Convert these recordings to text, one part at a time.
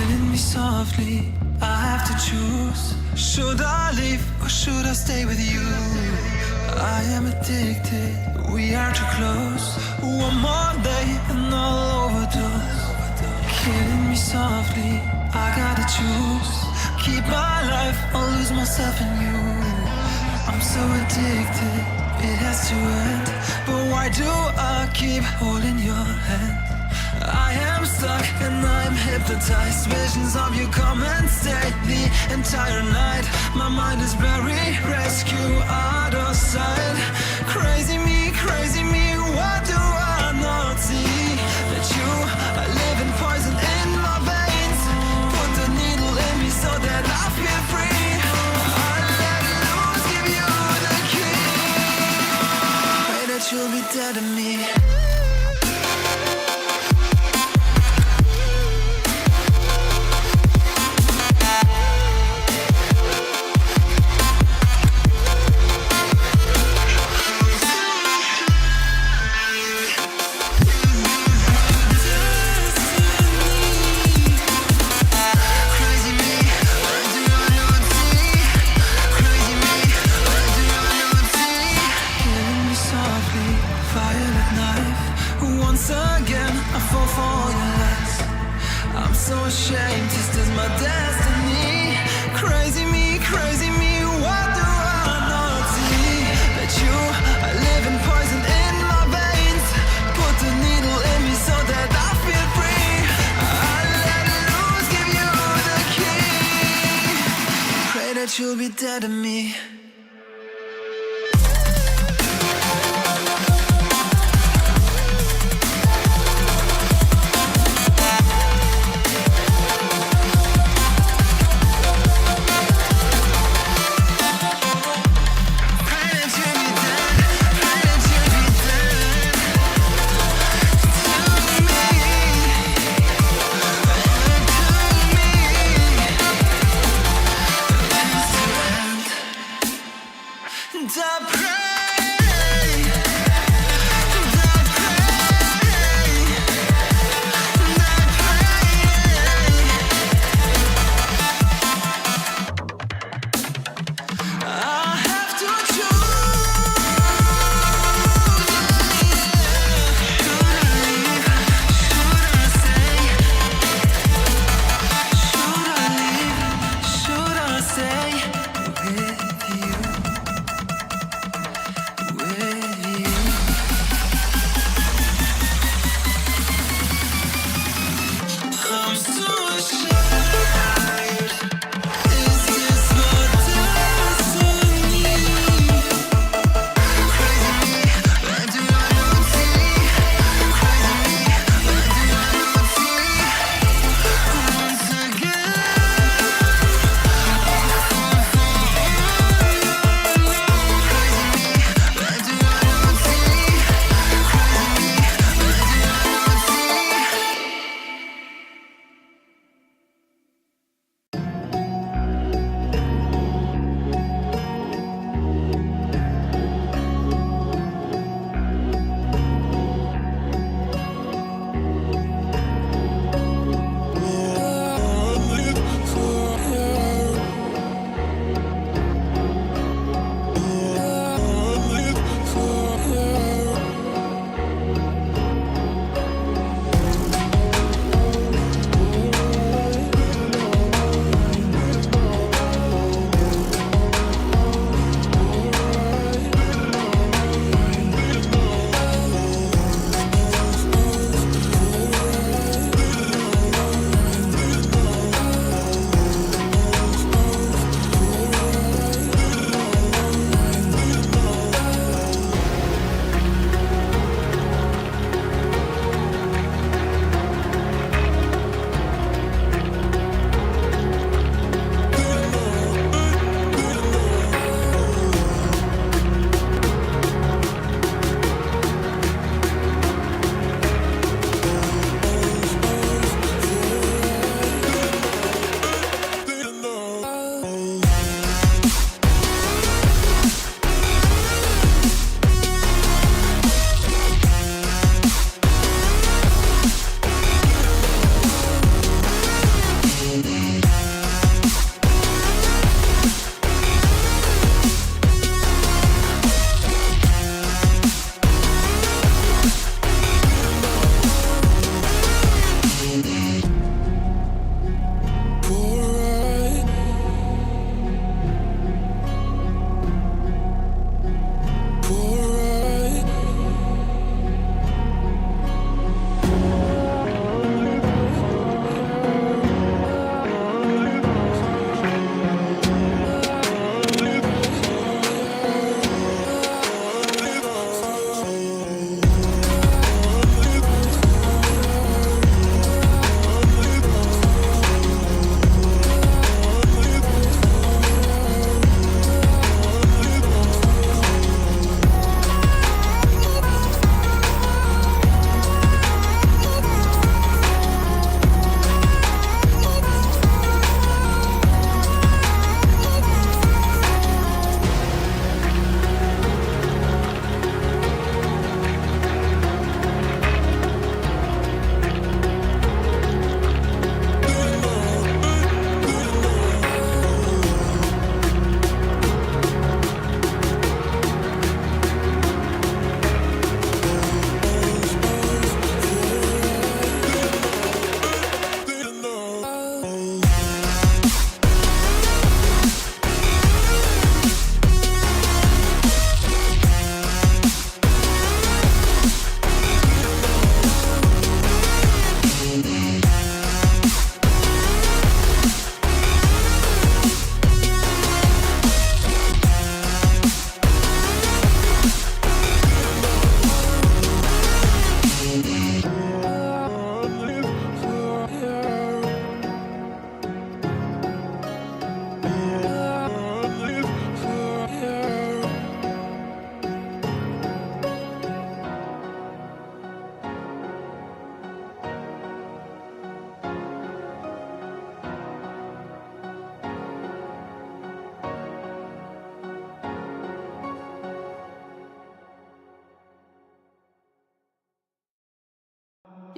killing me softly. I have to choose. Should I leave or should I stay with you? I am addicted, we are too close. One more day and I'll overdose. Killing me softly, I gotta choose. Keep my life or lose myself in you. I'm so addicted, it has to end. But why do I keep holding your hand? I am stuck and I'm hypnotized. Visions of you come and stay the entire night. My mind is blurry, rescue out of sight. Crazy me, what do I not see? That you are living poison in my veins. Put the needle in me so that I feel free. I let loose, give you the key. Pray that you'll be dead to me. So ashamed, this is my destiny. Crazy me, what do I not see? That you are living poison in my veins. Put the needle in me so that I feel free. I let loose, give you the key. Pray that you'll be dead to me.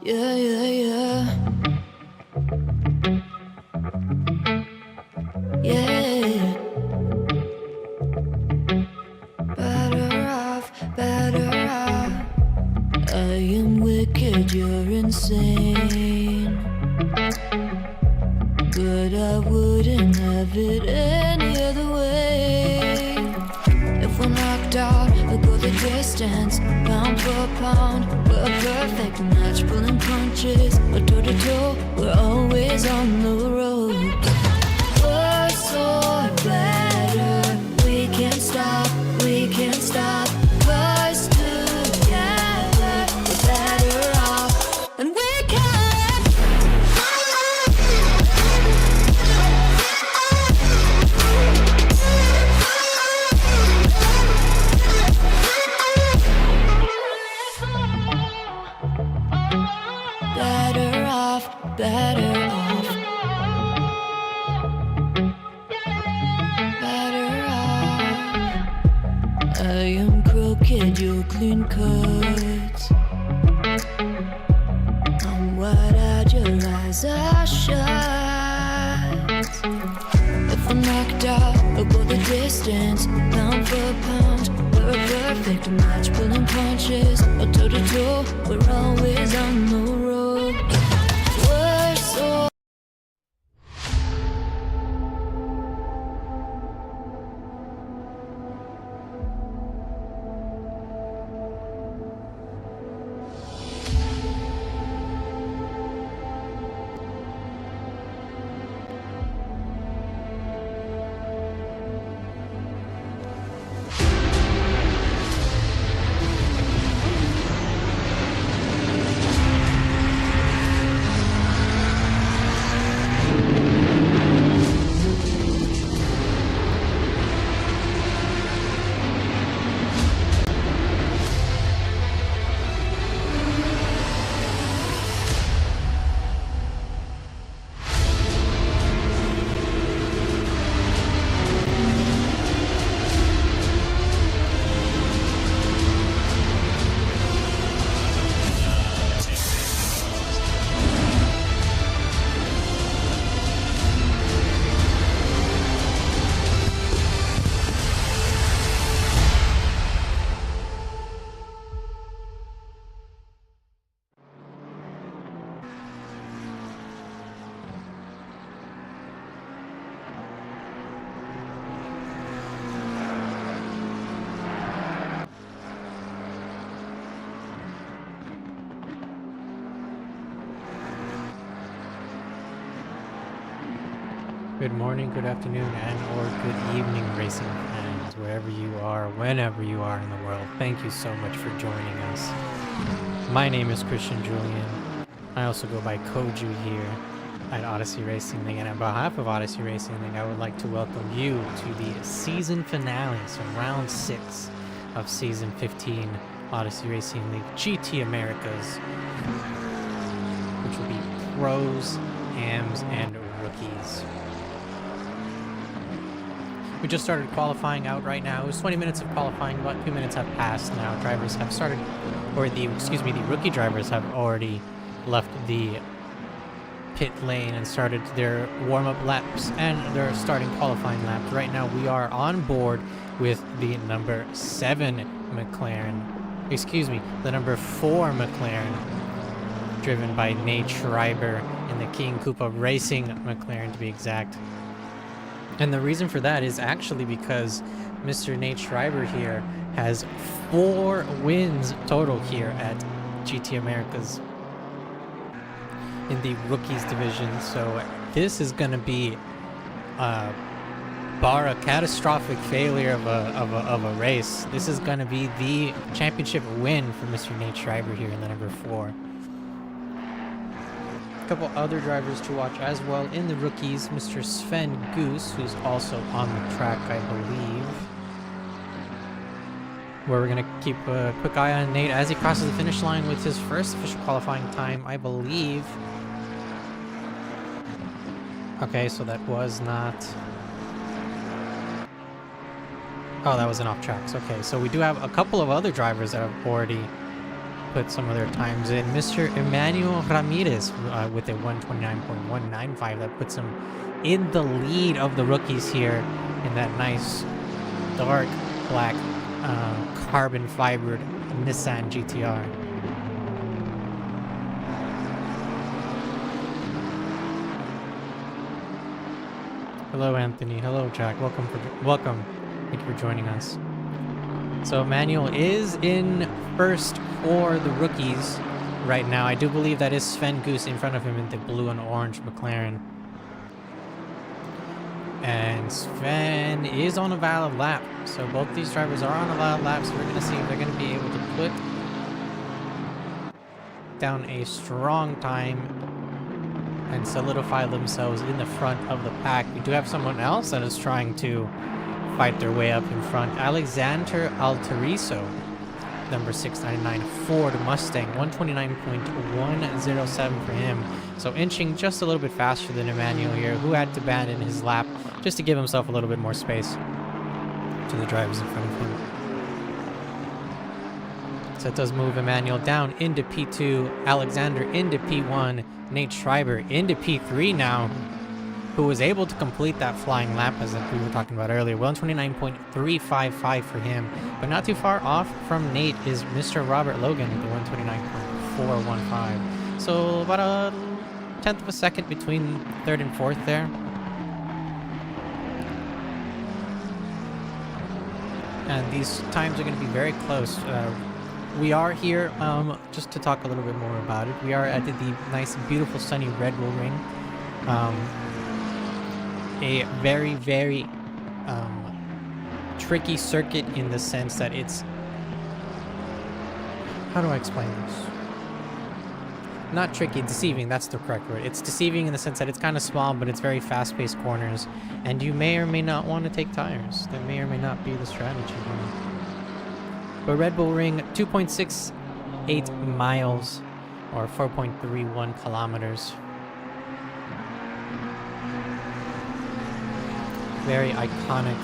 Yeah, yeah, yeah. Yeah. Better off, better off. I am wicked, you're insane. But I wouldn't have it any other way. If we're knocked out, we'll go the distance. Pound for pound, we're a perfect match. Pulling punches, we're toe to toe. We're always on the road. Worse or better, we can't stop, we can't stop. Cause together, we're better off. And we can. Better off, better off. Better off. I am crooked, you're clean cut. I'm wide-eyed, your eyes are shut. If I'm knocked out, we'll go the distance. Pound for pound, we're a perfect match. Pulling punches, or toe to toe. We're always on the road. We're so. Good morning, good afternoon, and or good evening, racing fans, wherever you are, whenever you are in the world. Thank you so much for joining us. My name is Christian Julian. I also go by Koju here at Odyssey Racing League, and on behalf of Odyssey Racing League, I would like to welcome you to the season finale, so round 6 of season 15 Odyssey Racing League GT Americas, which will be pros, AMs, and rookies. We just started qualifying out right now. It was 20 minutes of qualifying, about 2 minutes have passed now. Drivers have started, or the rookie drivers have already left the pit lane and started their warm-up laps and their starting qualifying laps. Right now we are on board with the number 7 McLaren, the number 4 McLaren, driven by Nate Schreiber in the King Koopa Racing McLaren to be exact. And the reason for that is actually because Mr. Nate Schreiber here has 4 wins total here at GT Americas in the rookies division. So this is going to be, bar a catastrophic failure of a race, this is going to be the championship win for Mr. Nate Schreiber here in the number 4. Couple other drivers to watch as well in the rookies. Mr. Sven Goose, who's also on the track, I believe, where we're going to keep a quick eye on Nate as he crosses the finish line with his first official qualifying time, I believe. Okay, so that was not... Oh, that was an off tracks. Okay, so we do have a couple of other drivers that have already put some of their times in. Mr. Emmanuel Ramirez with a 129.195. That puts him in the lead of the rookies here in that nice dark black carbon fibered Nissan GTR. Hello, Anthony. Hello, Jack. Welcome. Thank you for joining us. So Emmanuel is in first for the rookies right now. I do believe that is Sven Goose in front of him in the blue and orange McLaren. And Sven is on a valid lap. So both these drivers are on a valid lap. So we're going to see if they're going to be able to put down a strong time and solidify themselves in the front of the pack. We do have someone else that is trying to fight their way up in front. Alexander Alterizo, number 699 Ford Mustang, 129.107 for him. So inching just a little bit faster than Emmanuel here, who had to abandon his lap just to give himself a little bit more space to the drivers in front of him. So it does move Emmanuel down into P2, Alexander into P1, Nate Schreiber into P3 now, who was able to complete that flying lap as we were talking about earlier. 129.355 for him. But not too far off from Nate is Mr. Robert Logan with the 129.415. So about a tenth of a second between third and fourth there. And these times are going to be very close. We are here, just to talk a little bit more about it, we are at the nice, beautiful, sunny Red Bull Ring. A very, very tricky circuit in the sense that it's... How do I explain this? Not tricky, deceiving, that's the correct word. It's deceiving in the sense that it's kind of small, but it's very fast-paced corners, and you may or may not want to take tires. That may or may not be the strategy here. But Red Bull Ring, 2.68 miles, or 4.31 kilometers. Very iconic.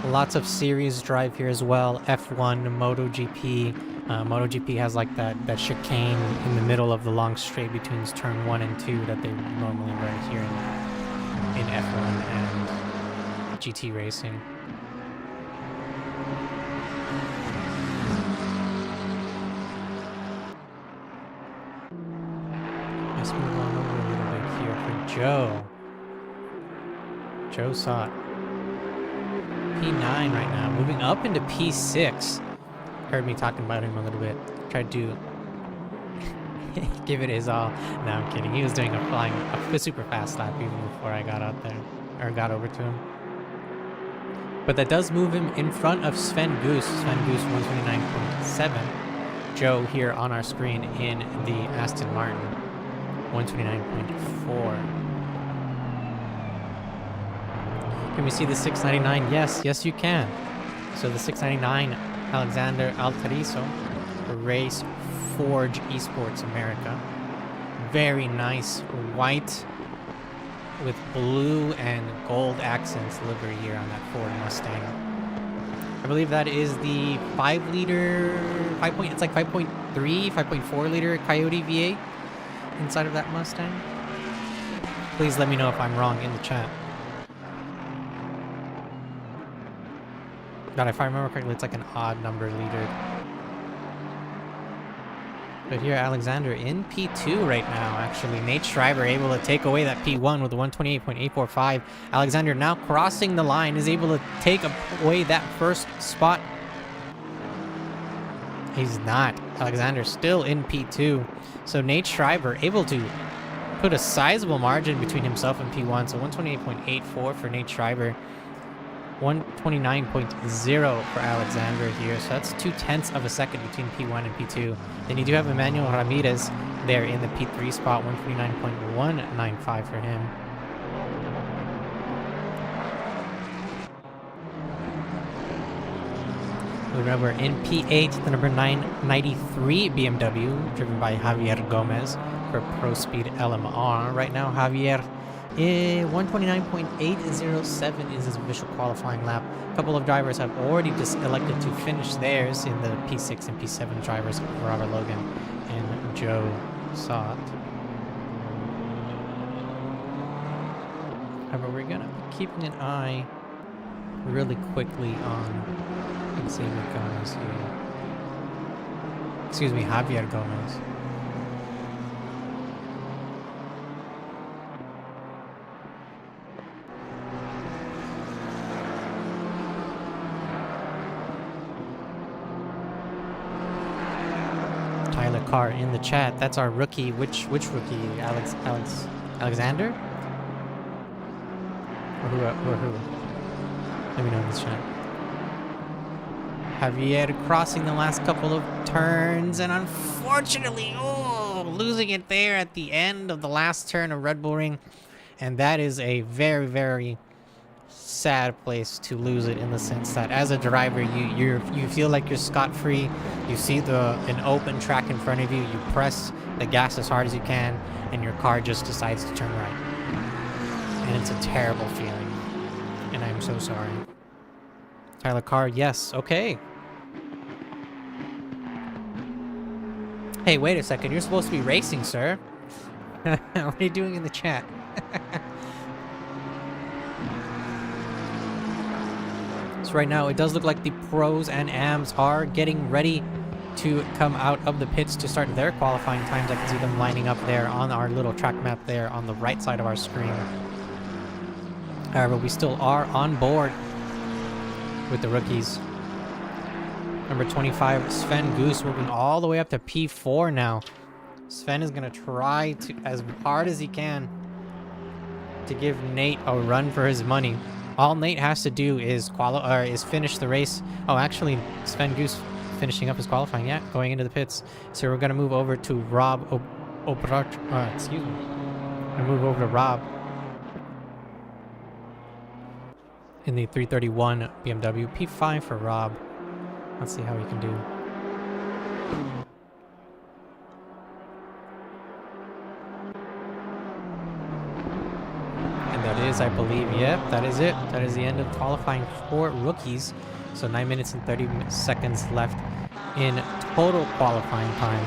Lots of series drive here as well. F1, MotoGP. MotoGP has like that chicane in the middle of the long straight between turn 1 and 2 that they normally run here in F1 and GT racing. Let's move on over a little bit here for Joe. Joe Sott. P9 right now, moving up into P6. Heard me talking about him a little bit. Tried to give it his all. No, I'm kidding. He was doing a super fast lap even before I got out there, or got over to him. But that does move him in front of Sven Goose. Sven Goose 129.7. Joe here on our screen in the Aston Martin 129.4. Can we see the 699? Yes you can. So the 699, Alexander Alterizo, Race Forge Esports America. Very nice white with blue and gold accents livery here on that Ford Mustang. I believe that is the 5-liter, it's like 5.3, 5.4 liter Coyote V8 inside of that Mustang. Please let me know if I'm wrong in the chat. God, if I remember correctly, it's like an odd number liter. But here, Alexander in P2 right now, actually. Nate Schreiber able to take away that P1 with the 128.845. Alexander now crossing the line, is able to take away that first spot. He's not. Alexander still in P2. So Nate Schreiber able to put a sizable margin between himself and P1. So 128.84 for Nate Schreiber. 129.0 for Alexander here. So that's 0.2 of a second between P1 and P2. Then you do have Emmanuel Ramirez there in the P3 spot, 129.195 for him. We're in P8, the number 993 BMW, driven by Javier Gomez for Pro Speed LMR. Right now, Javier 129.807 is his official qualifying lap. A couple of drivers have already just elected to finish theirs in the P6 and P7 drivers, Robert Logan and Joe Sott. However, we're going to be keeping an eye really quickly on Xavier Gomez here. Excuse me, Javier Gomez. Tyler Carr in the chat. That's our rookie. Which rookie? Alexander? Or who? Let me know in the chat. Javier crossing the last couple of turns, and unfortunately, losing it there at the end of the last turn of Red Bull Ring. And that is a very, very sad place to lose it, in the sense that as a driver, you feel like you're scot-free. You see an open track in front of you, you press the gas as hard as you can, and your car just decides to turn right. And it's a terrible feeling, and I'm so sorry. Tyler Carr, yes, okay. Hey, wait a second, you're supposed to be racing, sir. What are you doing in the chat? So right now, it does look like the pros and AMs are getting ready to come out of the pits to start their qualifying times. I can see them lining up there on our little track map there on the right side of our screen. However, we still are on board with the rookies. Number 25, Sven Goose, moving all the way up to P4 now. Sven is going to try to, as hard as he can, to give Nate a run for his money. All Nate has to do is finish the race. Oh, actually, Sven Goose finishing up his qualifying. Yeah, going into the pits. So we're going to move over to Rob excuse me. I'm going to move over to Rob in the 331 BMW. P5 for Rob. Let's see how he can do. And that is, I believe, yep, that is it. That is the end of qualifying for rookies. So 9 minutes and 30 seconds left in total qualifying time.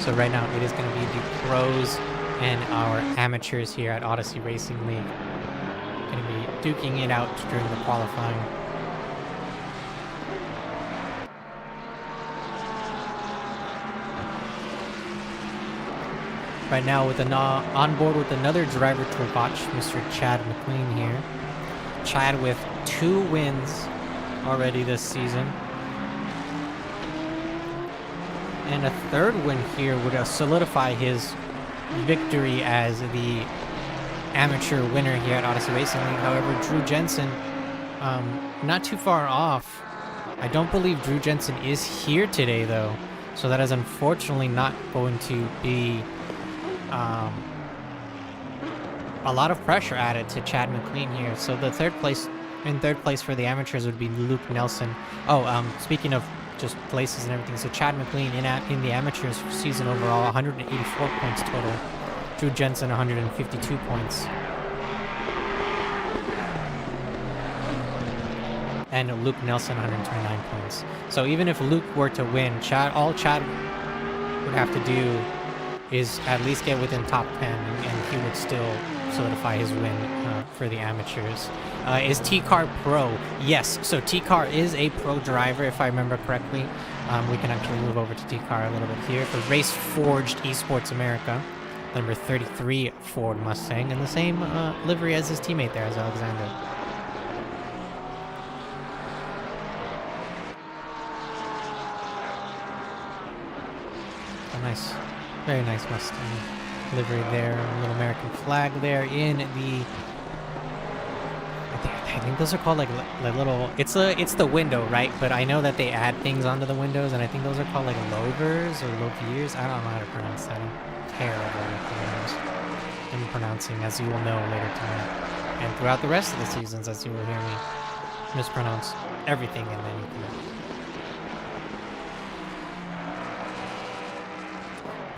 So right now it is going to be the pros and our amateurs here at Odyssey Racing League. Going to be duking it out during the qualifying. Right now, with on board with another driver to watch, Mr. Chad McLean here. Chad with 2 wins already this season. And a 3rd win here would solidify his victory as the amateur winner here at Odyssey Racing League. However, Drew Jensen, not too far off. I don't believe Drew Jensen is here today, though. So that is unfortunately not going to be a lot of pressure added to Chad McLean here. So the third place for the amateurs would be Luke Nelson. Speaking of just places and everything, so Chad McLean in the amateurs season overall, 184 points total. Drew Jensen, 152 points. And Luke Nelson, 129 points. So even if Luke were to win, all Chad would have to do is at least get within top 10, and he would still solidify his win for the amateurs. Is T-Car pro? Yes, so T-Car is a pro driver, if I remember correctly. We can actually move over to T-Car a little bit here for Race Forged Esports America. Number 33 Ford Mustang, and the same livery as his teammate there, as Alexander. Oh, nice. Very nice Mustang livery there. A little American flag there in the... I think those are called like little... It's the window, right? But I know that they add things onto the windows, and I think those are called like louvers or louvers. I don't know how to pronounce that. I'm terrible with names. I'm pronouncing, as you will know later tonight. And throughout the rest of the seasons, as you will hear me mispronounce everything and anything.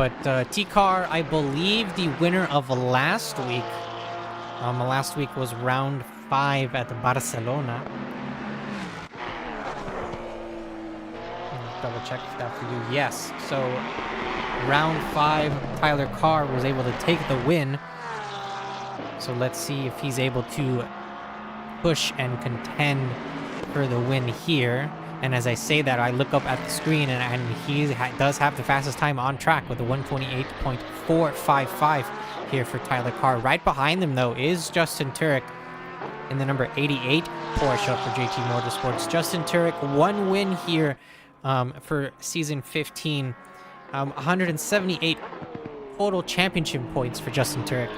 But T-Car, I believe the winner of last week. Last week was round 5 at Barcelona. Double check that for you. Yes. So round 5, Tyler Carr was able to take the win. So let's see if he's able to push and contend for the win here. And as I say that, I look up at the screen, and he does have the fastest time on track with a 128.455 here for Tyler Carr. Right behind them, though, is Justin Turek in the number 88 Porsche for JT Motorsports. Justin Turek, one win here for season 15. 178 total championship points for Justin Turek.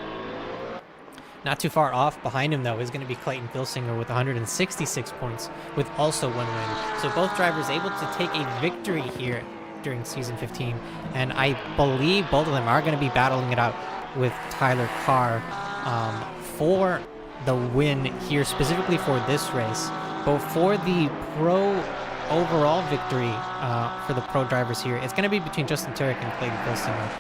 Not too far off behind him, though, is going to be Clayton Filsinger with 166 points, with also one win. So both drivers able to take a victory here during season 15. And I believe both of them are going to be battling it out with Tyler Carr for the win here, specifically for this race. But for the pro overall victory for the pro drivers here, it's going to be between Justin Turek and Clayton Filsinger.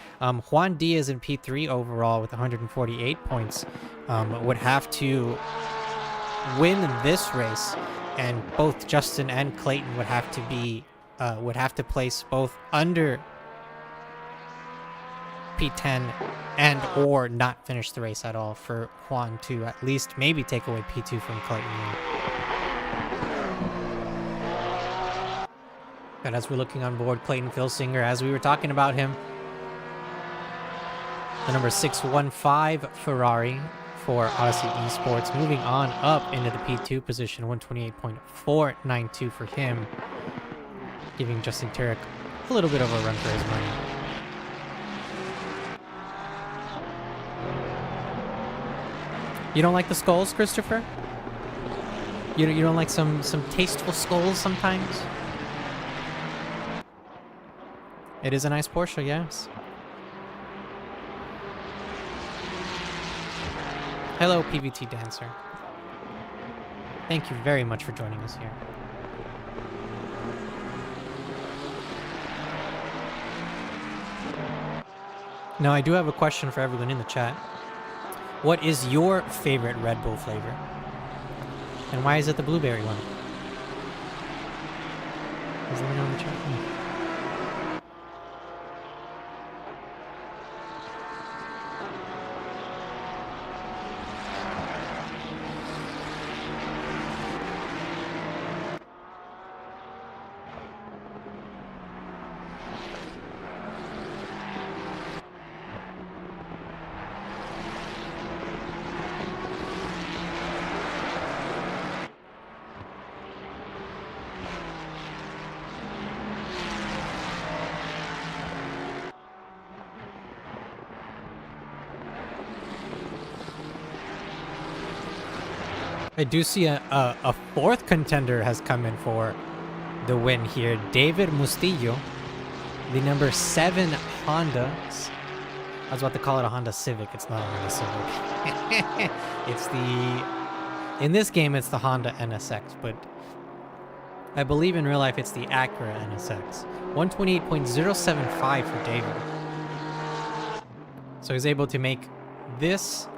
Juan Diaz in P3 overall with 148 points would have to win this race, and both Justin and Clayton would have to place both under P10 and or not finish the race at all for Juan to at least maybe take away P2 from Clayton. But as we're looking on board, Clayton Filsinger, as we were talking about him, the number 615 Ferrari for Odyssey Esports, moving on up into the P2 position, 128.492 for him, giving Justin Turek a little bit of a run for his money. You don't like the skulls, Christopher? You don't like some tasteful skulls sometimes? It is a nice Porsche, yes. Hello, PVT Dancer. Thank you very much for joining us here. Now, I do have a question for everyone in the chat. What is your favorite Red Bull flavor? And why is it the blueberry one? Let me know in the chat. I do see a fourth contender has come in for the win here. David Mustillo, the number 7 Honda. I was about to call it a Honda Civic. It's not a Honda Civic. It's in this game, it's the Honda NSX, but I believe in real life it's the Acura NSX. 128.075 for David. So he's able to make this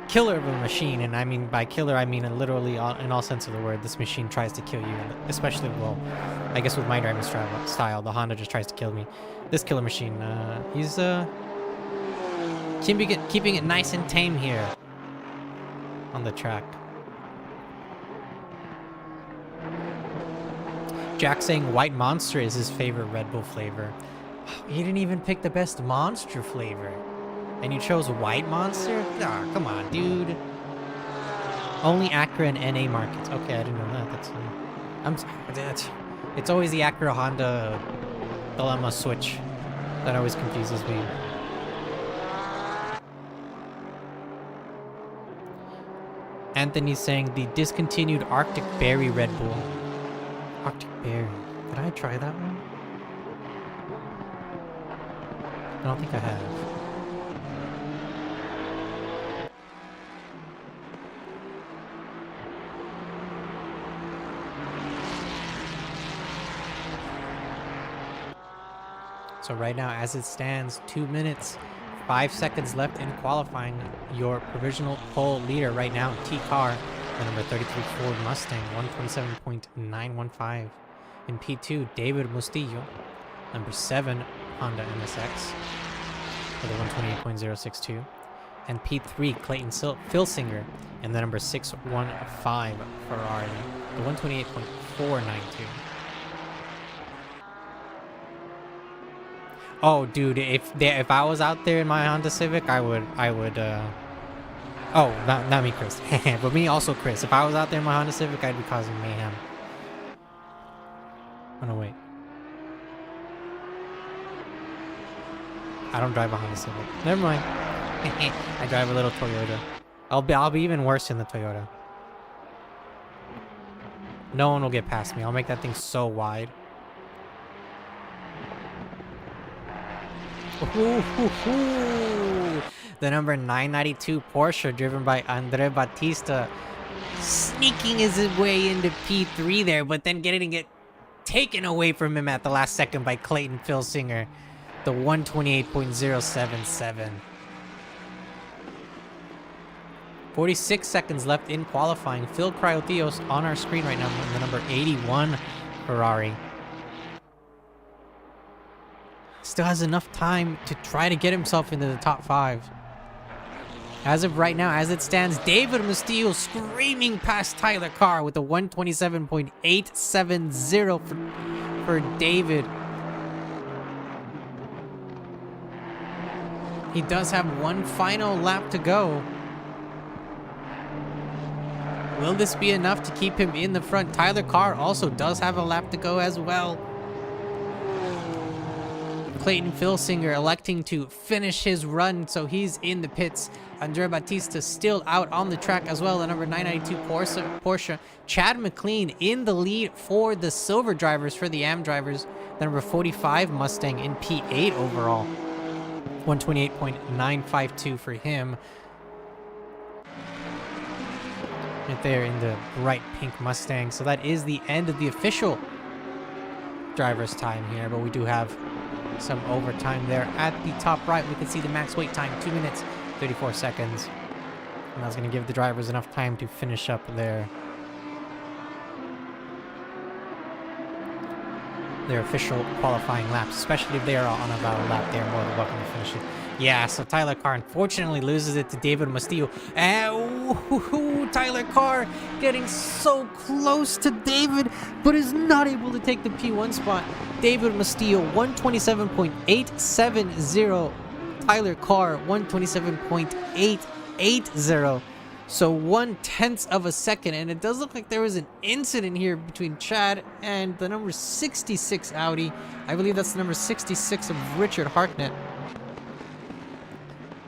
killer of a machine, and I mean by killer, I mean literally in all sense of the word. This machine tries to kill you, especially, well, I guess with my driving style, the Honda just tries to kill me. This killer machine, he's keeping it nice and tame here on the track. Jack saying White Monster is his favorite Red Bull flavor. He didn't even pick the best Monster flavor. And you chose White Monster? Ah, come on, dude. Only Acura and NA markets. Okay, I didn't know that. It's always the Acura Honda dilemma switch that always confuses me. Anthony's saying the discontinued Arctic Berry Red Bull. Arctic Berry. Did I try that one? I don't think I have. So right now, as it stands, 2 minutes, 5 seconds left in qualifying. Your provisional pole leader right now, T-Car, the number 33 Ford Mustang, 127.915. In P2, David Mustillo, number 7 Honda MSX, for the 128.062. And P3, Clayton Filsinger, and the number 615 Ferrari, the 128.492. Oh, dude, if I was out there in my Honda Civic, I would oh, not me, Chris, but me also, Chris. If I was out there in my Honda Civic, I'd be causing mayhem. Oh no, wait. I don't drive a Honda Civic. Never mind. I drive a little Toyota. I'll be even worse in the Toyota. No one will get past me. I'll make that thing so wide. Ooh, the number 992 Porsche, driven by Andre Batista, sneaking his way into P3 there, but then getting it taken away from him at the last second by Clayton Filsinger, the 128.077. 46 seconds left in qualifying. Phil Cryotheos on our screen right now, the number 81 Ferrari. Still has enough time to try to get himself into the top 5. As of right now, as it stands, David Mustillo screaming past Tyler Carr with a 127.870 for David. He does have one final lap to go. Will this be enough to keep him in the front? Tyler Carr also does have a lap to go as well. Clayton Filsinger electing to finish his run, so he's in the pits. Andre Batista still out on the track as well. The number 992 Porsche. Chad McLean in the lead for the silver drivers, for the AM drivers. The number 45 Mustang in P8 overall. 128.952 for him. Right there in the bright pink Mustang. So that is the end of the official driver's time here, but we do have some overtime there. At the top right, we can see the max wait time, 2 minutes, 34 seconds. And that's going to give the drivers enough time to finish up their official qualifying laps, especially if they are on about a lap. They're more than welcome to finish it. Yeah, so Tyler Carr unfortunately loses it to David Mustillo. Tyler Carr getting so close to David, but is not able to take the P1 spot. David Mustillo, 127.870. Tyler Carr, 127.880. So 1/10 of a second, and it does look like there was an incident here between Chad and the number 66 Audi. I believe that's the number 66 of Richard Harknett.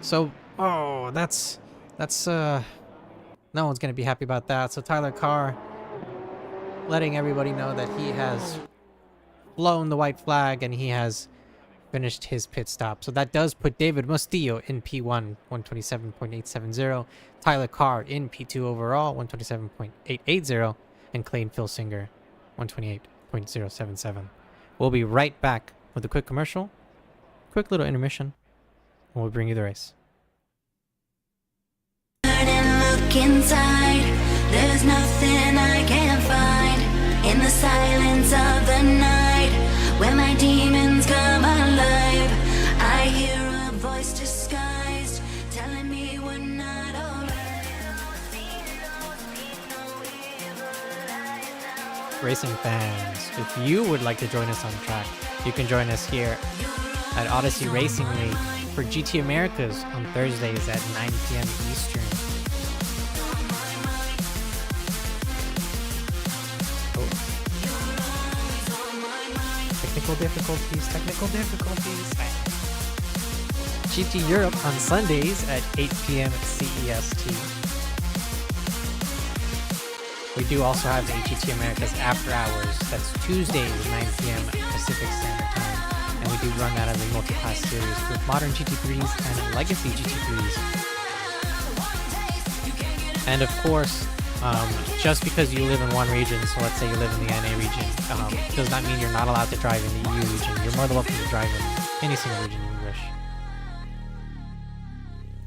So, oh, that's no one's gonna be happy about that. So Tyler Carr letting everybody know that he has blown the white flag and he has finished his pit stop. So that does put David Mustillo in P1, 127.870. Tyler Carr in P2 overall, 127.880. And Clayton Filsinger, 128.077. We'll be right back with a quick commercial, quick little intermission, and we'll bring you the race. Look inside, there's nothing I can't find. In the silence of the night, when my demons come alive, I hear a voice disguised, telling me we're not alright. Racing fans, if you would like to join us on track, you can join us here at Odyssey Racing League for GT Americas on Thursdays at 9 p.m. Eastern. Technical difficulties. GT Europe on Sundays at 8 p.m. CEST. We do also have the GT Americas After Hours. That's Tuesdays, 9 p.m. Pacific Standard Time. And we do run that as a multi-class series with modern GT3s and legacy GT3s. And of course, just because you live in one region, so let's say you live in the NA region, does not mean you're not allowed to drive in the EU region. You're more than welcome to drive in any single region you wish.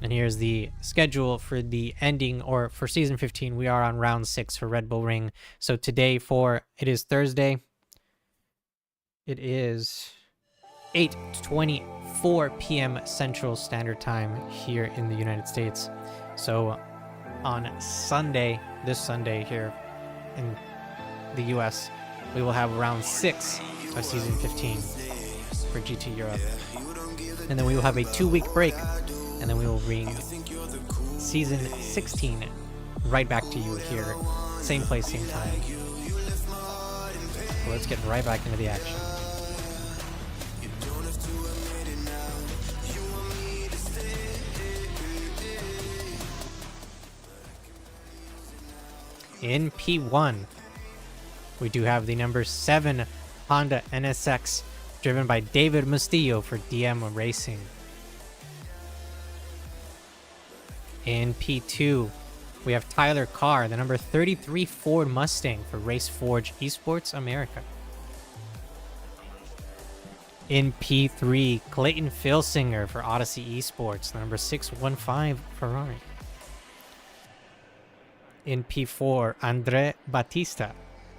And here's the schedule for the ending, or for season 15. We are on round 6 for Red Bull Ring. So today it is Thursday. It is 8:24 p.m. Central Standard Time here in the United States. So on Sunday, this Sunday here in the US, we will have round 6 of season 15 for GT Europe. And then we will have a 2-week break, and then we will bring season 16 right back to you here. Same place, same time. So let's get right back into the action. In P1, we do have the number 7 Honda NSX, driven by David Mustillo for DM Racing. In P2, we have Tyler Carr, the number 33 Ford Mustang for Raceforge Esports America. In P3, Clayton Filsinger for Odyssey Esports, the number 615 Ferrari. In P4, Andre Batista,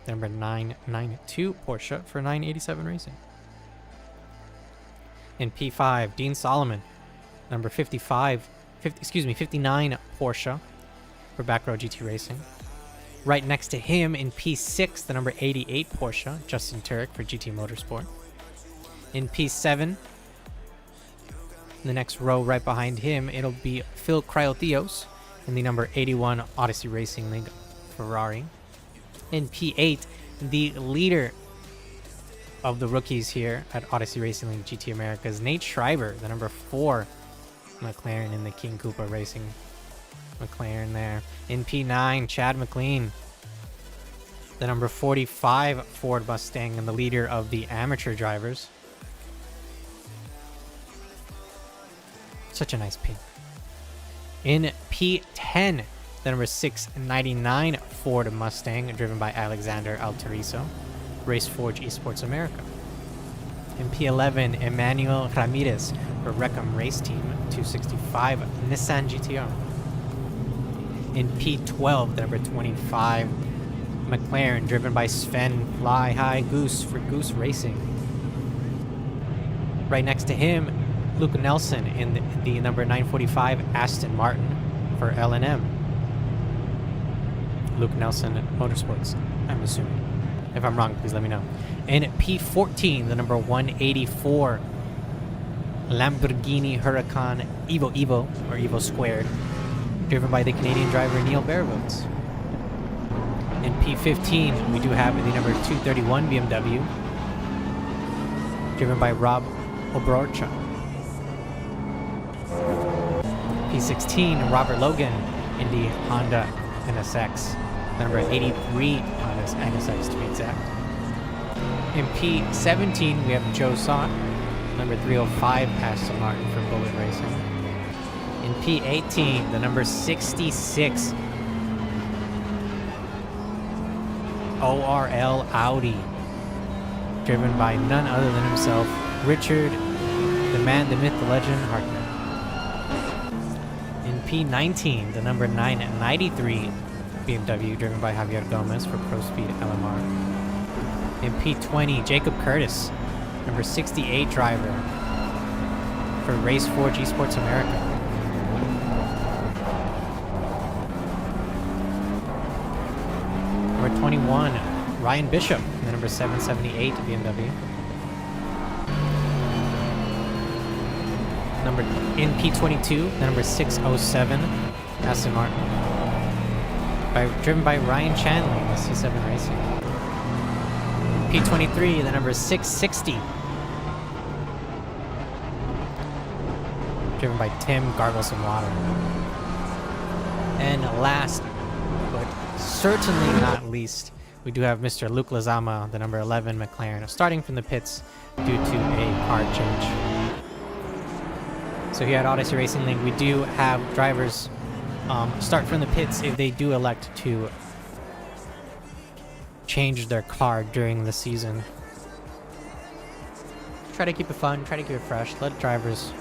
number 992 Porsche for 987 Racing. In P5, Dean Solomon, number 59 Porsche for Backrow GT Racing. Right next to him in P6, the number 88 Porsche, Justin Turek for GT Motorsport. In P7, the next row right behind him, it'll be Phil Cryotheos in the number 81 Odyssey Racing League Ferrari. In P8, the leader of the rookies here at Odyssey Racing League GT America is Nate Schreiber, the number 4 McLaren in the King Koopa Racing McLaren there. In P9, Chad McLean, the number 45 Ford Mustang and the leader of the amateur drivers. Such a nice pink. In P10, the number 699 Ford Mustang, driven by Alexander Alterizo, Raceforge Esports America. In P11, Emmanuel Ramirez for Reckham Race Team 265 Nissan GTR. In P12, the number 25 McLaren, driven by Sven Fly High Goose for Goose Racing. Right next to him, Luke Nelson in the number 945 Aston Martin for L&M. Luke Nelson Motorsports, I'm assuming. If I'm wrong, please let me know. In P14, the number 184 Lamborghini Huracan Evo or Evo Squared, driven by the Canadian driver Neil Baravots. In P15, we do have the number 231 BMW, driven by Rob Obrorcha. P16, Robert Logan in the Honda NSX, the number 83 Honda NSX to be exact. In P17, we have Joe Sott, number 305 Aston Martin for Bullet Racing. In P18, the number 66 ORL Audi, driven by none other than himself, Richard, the man, the myth, the legend, Hartman. In P19, the number 993 BMW, driven by Javier Gomez for Pro Speed LMR. In P20, Jacob Curtis, number 68 driver for Raceforge Esports America. Number 21, Ryan Bishop, the number 778 BMW. In P22, the number 607 Aston Martin, driven by Ryan Chanley in the C7 Racing. P23, the number 660, driven by Tim Gargles and Water. And last, but certainly not least, we do have Mr. Luke Lazama, the number 11 McLaren, starting from the pits due to a car change. So here at Odyssey Racing League, we do have drivers start from the pits if they do elect to change their car during the season. Try to keep it fun, try to keep it fresh. Let drivers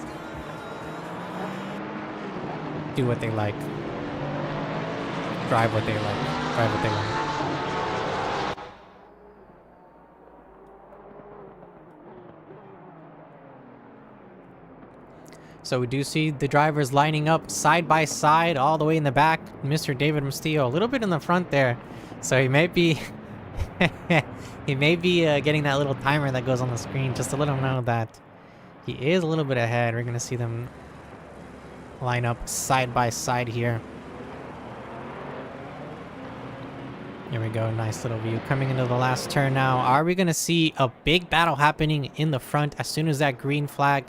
do what they like. Drive what they like. Drive what they want. So we do see the drivers lining up side by side all the way in the back. Mr. David Castillo a little bit in the front there. So he may be getting that little timer that goes on the screen just to let him know that he is a little bit ahead. We're going to see them line up side by side here. Here we go, nice little view coming into the last turn now. Are we going to see a big battle happening in the front as soon as that green flag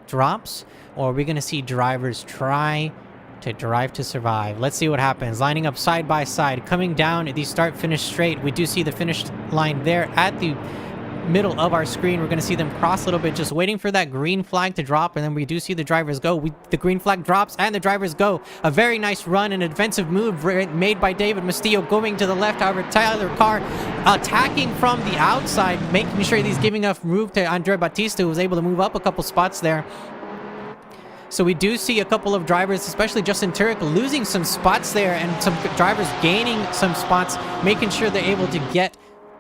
drops? Or are we going to see drivers try to drive to survive? Let's see what happens. Lining up side by side, coming down the start-finish straight. We do see the finish line there at the middle of our screen. We're going to see them cross a little bit, just waiting for that green flag to drop, and then we do see the drivers go. The green flag drops and the drivers go. A very nice run and a defensive move made by David Castillo, going to the left. However, Tyler Carr attacking from the outside, making sure he's giving enough room to Andre Batista, who was able to move up a couple spots there. So we do see a couple of drivers, especially Justin Turek, losing some spots there, and some drivers gaining some spots, making sure they're able to get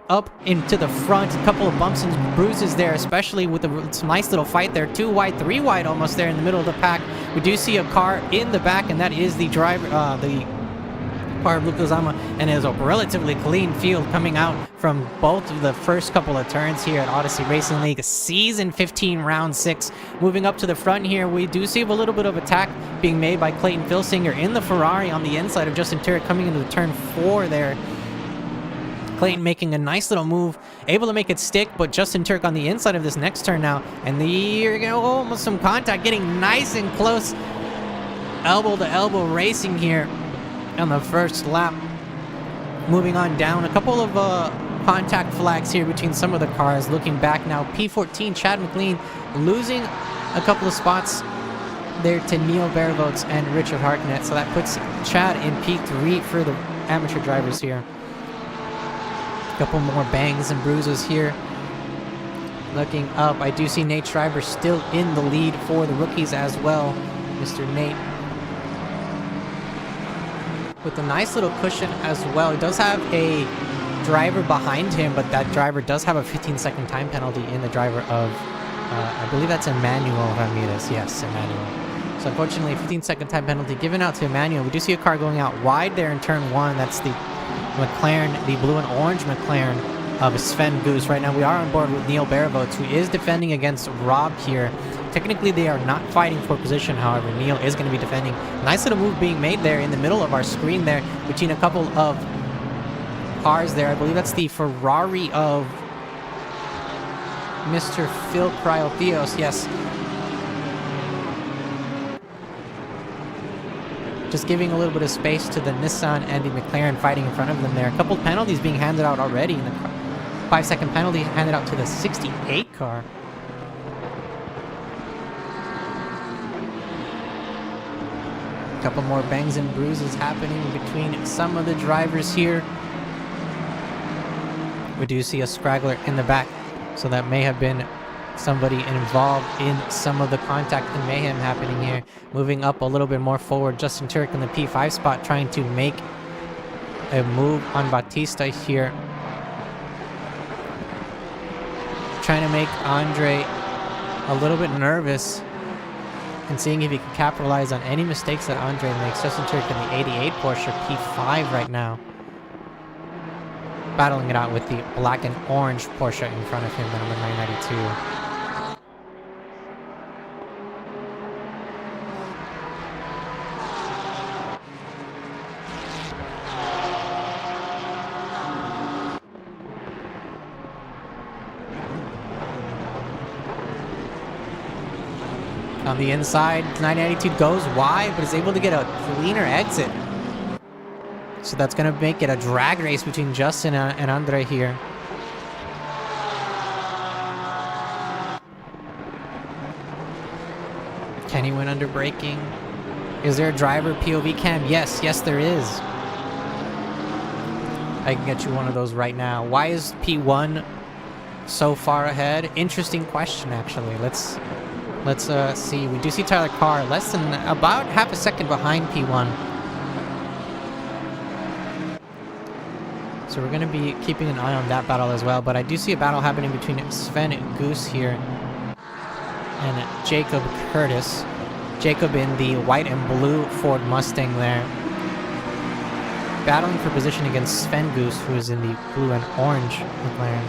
up into the front. A couple of bumps and bruises there, especially with some nice little fight there. 2 wide, 3 wide almost there in the middle of the pack. We do see a car in the back, and that is the driver, the car of Luke Lozama, and it is a relatively clean field coming out from both of the first couple of turns here at Odyssey Racing League Season 15 Round 6. Moving up to the front here, we do see a little bit of attack being made by Clayton Filsinger in the Ferrari on the inside of Justin Turek coming into the turn 4 there. Clayton making a nice little move, able to make it stick, but Justin Turek on the inside of this next turn now, and you're gonna almost some contact, getting nice and close, elbow to elbow racing here on the first lap. Moving on down, a couple of contact flags here between some of the cars. Looking back now, P14 Chad McLean losing a couple of spots there to Neil Baravotes and Richard Harknett, so that puts Chad in P3 for the amateur drivers here. A couple more bangs and bruises here. Looking up, I do see Nate Schreiber still in the lead for the rookies as well. Mr. Nate with a nice little cushion as well. He does have a driver behind him, but that driver does have a 15-second time penalty in the driver of, I believe that's Emmanuel Ramirez. Yes, Emmanuel. So unfortunately, a 15-second time penalty given out to Emmanuel. We do see a car going out wide there in turn 1. That's the McLaren, the blue and orange McLaren of Sven Goose. Right now we are on board with Neil Baravotes, who is defending against Rob here. Technically they are not fighting for position, however Neil is going to be defending. Nice little move being made there in the middle of our screen there between a couple of cars there. I believe that's the Ferrari of Mr. Phil Cryotheos, yes. Just giving a little bit of space to the Nissan and the McLaren fighting in front of them there. A couple penalties being handed out already. In the 5-second penalty handed out to the 68 car. A couple more bangs and bruises happening between some of the drivers here. We do see a straggler in the back, so that may have been somebody involved in some of the contact and mayhem happening here. Moving up a little bit more forward, Justin Turek in the P5 spot, trying to make a move on Batista here. Trying to make Andre a little bit nervous and seeing if he can capitalize on any mistakes that Andre makes. Justin Turek in the 88 Porsche P5 right now, battling it out with the black and orange Porsche in front of him, the number 992. On the inside, 992 goes wide, but is able to get a cleaner exit. So that's going to make it a drag race between Justin and Andre here. Can he win under braking? Is there a driver POV cam? Yes, there is. I can get you one of those right now. Why is P1 so far ahead? Interesting question, actually. Let's see. We do see Tyler Carr less than about half a second behind P1. So we're going to be keeping an eye on that battle as well. But I do see a battle happening between Sven Goose here and Jacob Curtis. Jacob in the white and blue Ford Mustang there, battling for position against Sven Goose, who is in the blue and orange McLaren.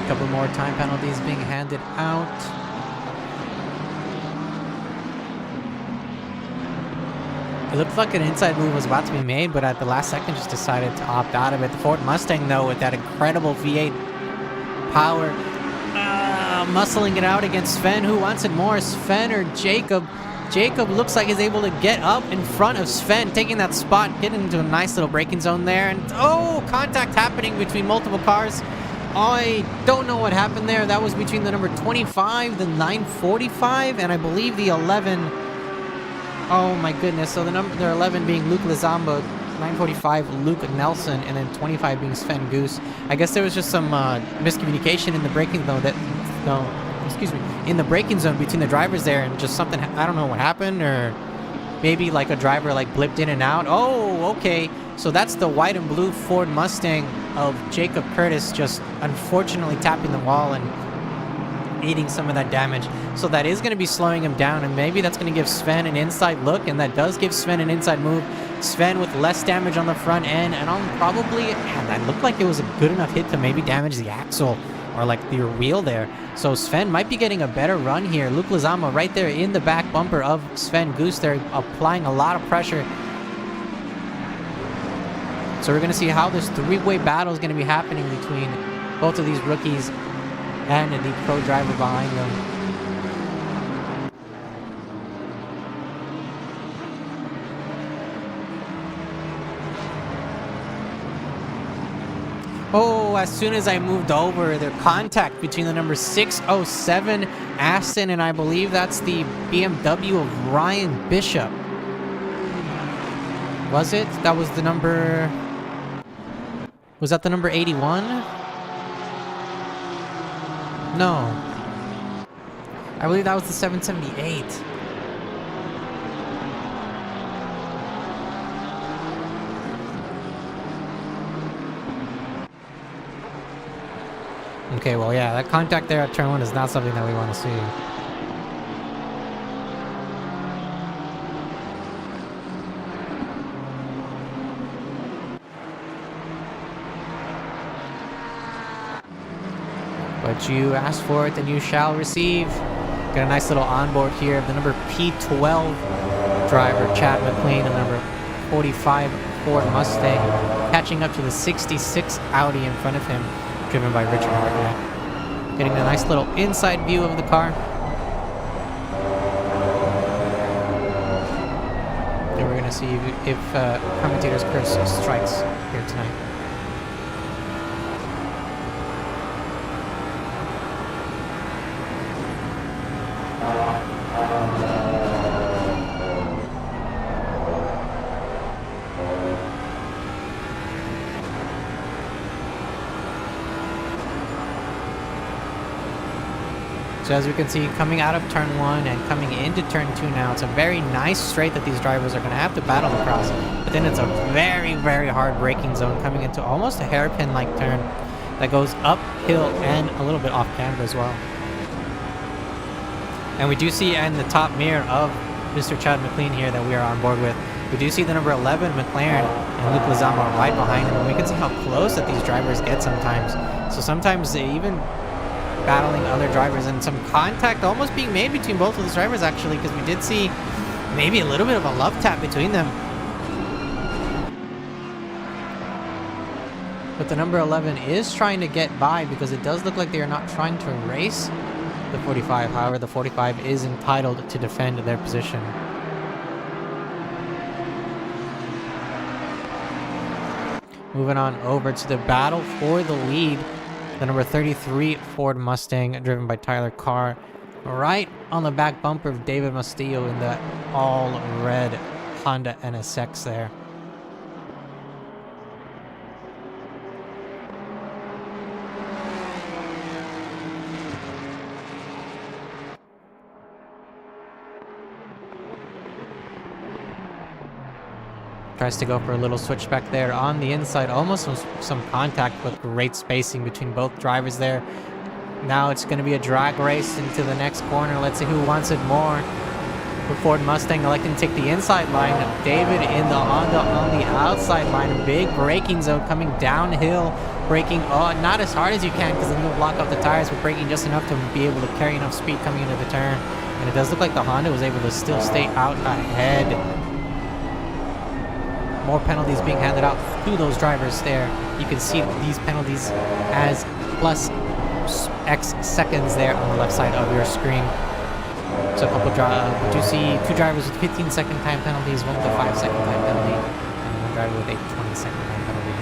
A couple more time penalties being handed out. It looked like an inside move was about to be made, but at the last second just decided to opt out of it. The Ford Mustang, though, with that incredible V8 power, muscling it out against Sven. Who wants it more, Sven or Jacob? Jacob looks like he's able to get up in front of Sven, taking that spot, getting into a nice little braking zone there. And, oh, contact happening between multiple cars. I don't know what happened there. That was between the number 25, the 945, and I believe the 11... Oh my goodness, so the number 11 being Luke Lizambo, 945 Luke Nelson, and then 25 being Sven Goose. I guess there was just some miscommunication in the braking zone in the braking zone between the drivers there, and just something, I don't know what happened, or maybe like a driver like blipped in and out. Oh, okay. So that's the white and blue Ford Mustang of Jacob Curtis just unfortunately tapping the wall and eating some of that damage. So that is going to be slowing him down, and maybe that's going to give Sven an inside look, and that does give Sven an inside move. Sven with less damage on the front end, and on probably, and that looked like it was a good enough hit to maybe damage the axle or like the wheel there. So Sven might be getting a better run here. Luke Lizama right there in the back bumper of Sven Goose there, applying a lot of pressure. So we're going to see how this three-way battle is going to be happening between both of these rookies and the pro driver behind them. Oh, as soon as I moved over, the contact between the number 607 Aston and I believe that's the BMW of Ryan Bishop. Was it? That was the number... Was that the number 81? No. I believe that was the 778. Okay, well, yeah, that contact there at turn 1 is not something that we want to see. But you asked for it, and you shall receive. Got a nice little onboard here of the number P12 driver, Chad McLean, and number 45 Ford Mustang, catching up to the 66 Audi in front of him, driven by Richard Hartnett. Getting a nice little inside view of the car. And we're going to see if commentator's curse strikes here tonight. So as we can see, coming out of turn 1 and coming into turn 2 now, it's a very nice straight that these drivers are going to have to battle across. But then it's a very, very hard braking zone coming into almost a hairpin-like turn that goes uphill and a little bit off camber as well. And we do see in the top mirror of Mr. Chad McLean here that we are on board with, we do see the number 11 McLaren and Luke Lizama right behind him. And we can see how close that these drivers get sometimes. So sometimes they even battling other drivers, and some contact almost being made between both of these drivers actually, because we did see maybe a little bit of a love tap between them. But the number 11 is trying to get by, because it does look like they are not trying to race the 45. However, the 45 is entitled to defend their position. Moving on over to the battle for the lead The number 33 Ford Mustang, driven by Tyler Carr, right on the back bumper of David Mastillo in the all-red Honda NSX there. Tries to go for a little switchback there on the inside. Almost some contact, but great spacing between both drivers there. Now it's going to be a drag race into the next corner. Let's see who wants it more. The Ford Mustang electing to take the inside line. David in the Honda on the outside line. A big braking zone coming downhill. Braking not as hard as you can because then you'll block up the tires, but braking just enough to be able to carry enough speed coming into the turn. And it does look like the Honda was able to still stay out ahead. More penalties being handed out to those drivers there. You can see these penalties as plus X seconds there on the left side of your screen. So a couple you see 2 drivers with 15-second time penalties, one with a 5-second time penalty, and one driver with a 20-second time penalty.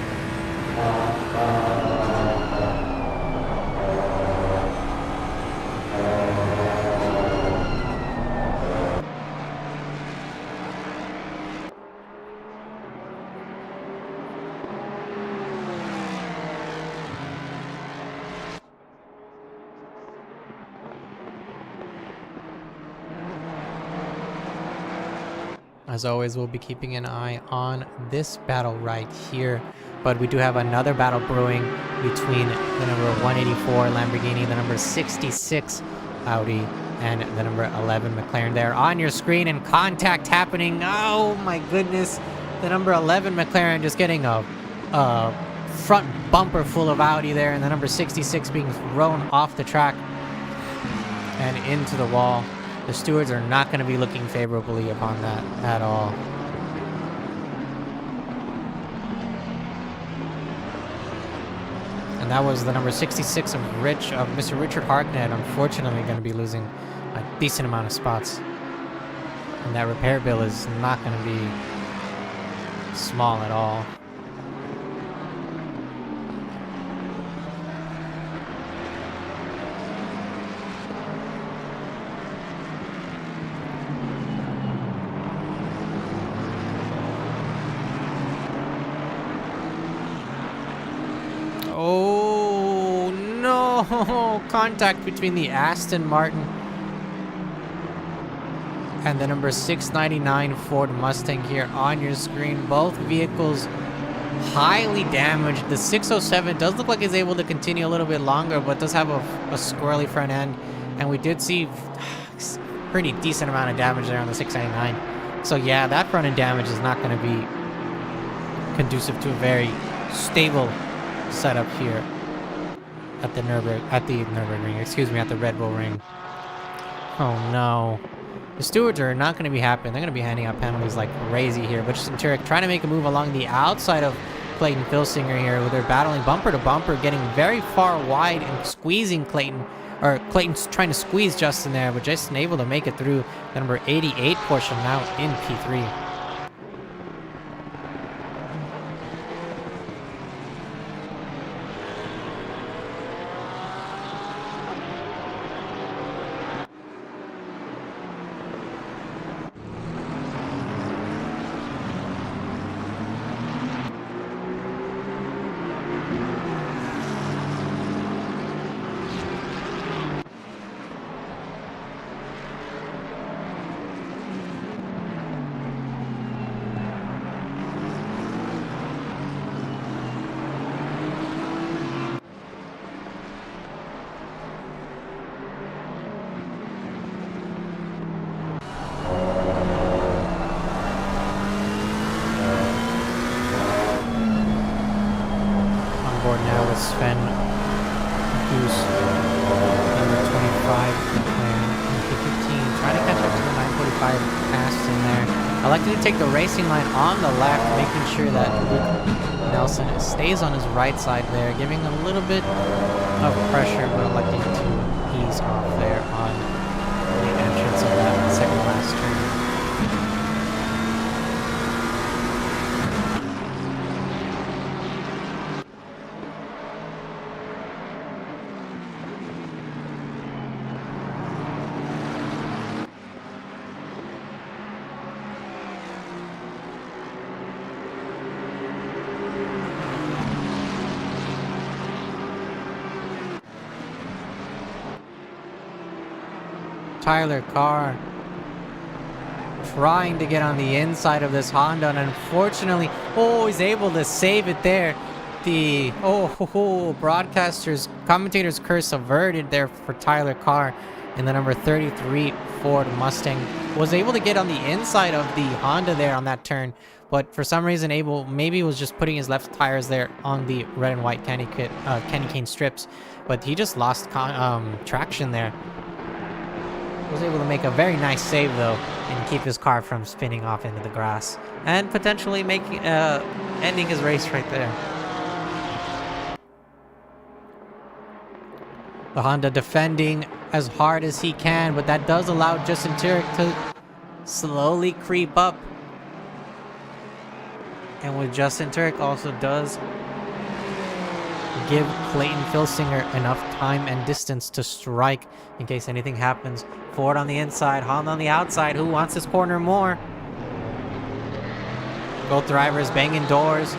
As always, we'll be keeping an eye on this battle right here. But we do have another battle brewing between the number 184 Lamborghini, the number 66 Audi, and the number 11 McLaren there on your screen, and contact happening. Oh my goodness. The number 11 McLaren just getting a front bumper full of Audi there, and the number 66 being thrown off the track and into the wall. The stewards are not going to be looking favorably upon that at all. And that was the number 66 of Mr. Richard Harknett, unfortunately going to be losing a decent amount of spots. And that repair bill is not going to be small at all. Oh no! Contact between the Aston Martin and the number 699 Ford Mustang here on your screen. Both vehicles highly damaged. The 607 does look like it's able to continue a little bit longer, but does have a squirrely front end. And we did see pretty decent amount of damage there on the 699. So yeah, that front end damage is not going to be conducive to a very stable setup here at the at the Red Bull Ring. Oh no. The stewards are not going to be happy. They're going to be handing out penalties like crazy here. But Justin Turek trying to make a move along the outside of Clayton Filsinger here, where they're battling bumper to bumper, getting very far wide and squeezing Clayton. Or Clayton's trying to squeeze Justin there, but Justin able to make it through the number 88 Porsche now in P3. Sven Goose, number 25, McLaren, P15, trying to catch up to the 945 Aston there. Elected to take the racing line on the left, making sure that Luke Nelson stays on his right side there, giving a little bit of pressure, but electing to ease off there on the entrance of that second last turn. Tyler Carr trying to get on the inside of this Honda, and unfortunately, he's able to save it there. The broadcasters, commentators curse averted there for Tyler Carr, and the number 33 Ford Mustang was able to get on the inside of the Honda there on that turn, but for some reason maybe was just putting his left tires there on the red and white candy cane strips, but he just lost traction there. Was able to make a very nice save though and keep his car from spinning off into the grass and potentially ending his race right there. The Honda defending as hard as he can, but that does allow Justin Turek to slowly creep up. And with Justin Turek also does give Clayton Filsinger enough time and distance to strike in case anything happens. Ford on the inside, Honda on the outside. Who wants this corner more? Both drivers banging doors,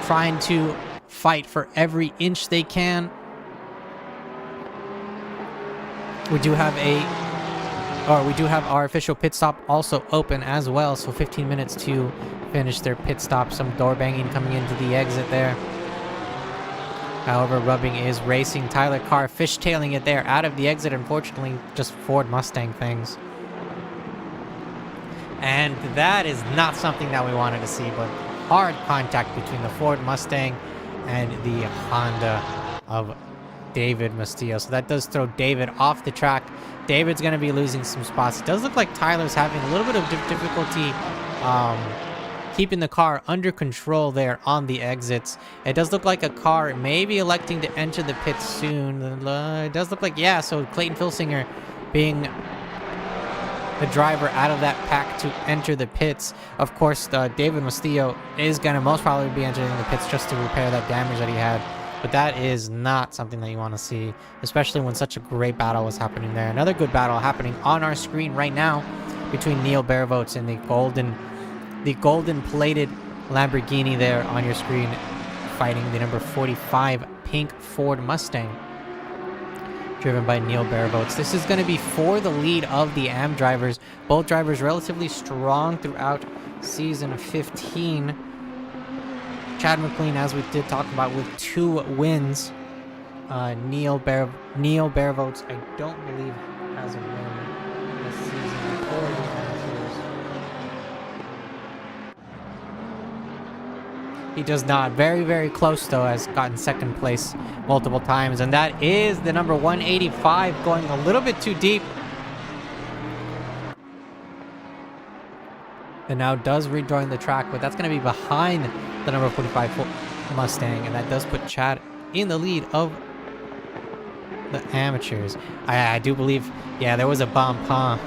trying to fight for every inch they can. We do have our official pit stop also open as well, so 15 minutes to finish their pit stop. Some door banging coming into the exit there. However, Rubbing is racing. Tyler Carr fishtailing it there out of the exit. Unfortunately, just Ford Mustang things. And that is not something that we wanted to see, but hard contact between the Ford Mustang and the Honda of David Mastillo. So that does throw David off the track. David's going to be losing some spots. It does look like Tyler's having a little bit of difficulty keeping the car under control there on the exits. It does look like a car may be electing to enter the pits soon. It does look like, yeah, so Clayton Filsinger being the driver out of that pack to enter the pits. Of course, David Mastillo is going to most probably be entering the pits just to repair that damage that he had. But that is not something that you want to see, especially when such a great battle was happening there. Another good battle happening on our screen right now between Neil Baravotes and the golden plated Lamborghini there on your screen, fighting the number 45 pink Ford Mustang driven by Neil Baravotes. This is going to be for the lead of the AM drivers. Both drivers relatively strong throughout season 15. Chad McLean, as we did talk about, with 2 wins. Neil Baravotes, I don't believe, has a win this season for the amateurs. He does not. Very, very close, though, has gotten second place multiple times. And that is the number 185 going a little bit too deep. And now does rejoin the track, but that's going to be behind the number 45 Mustang. And that does put Chad in the lead of the amateurs. I do believe, yeah, there was a bump, huh?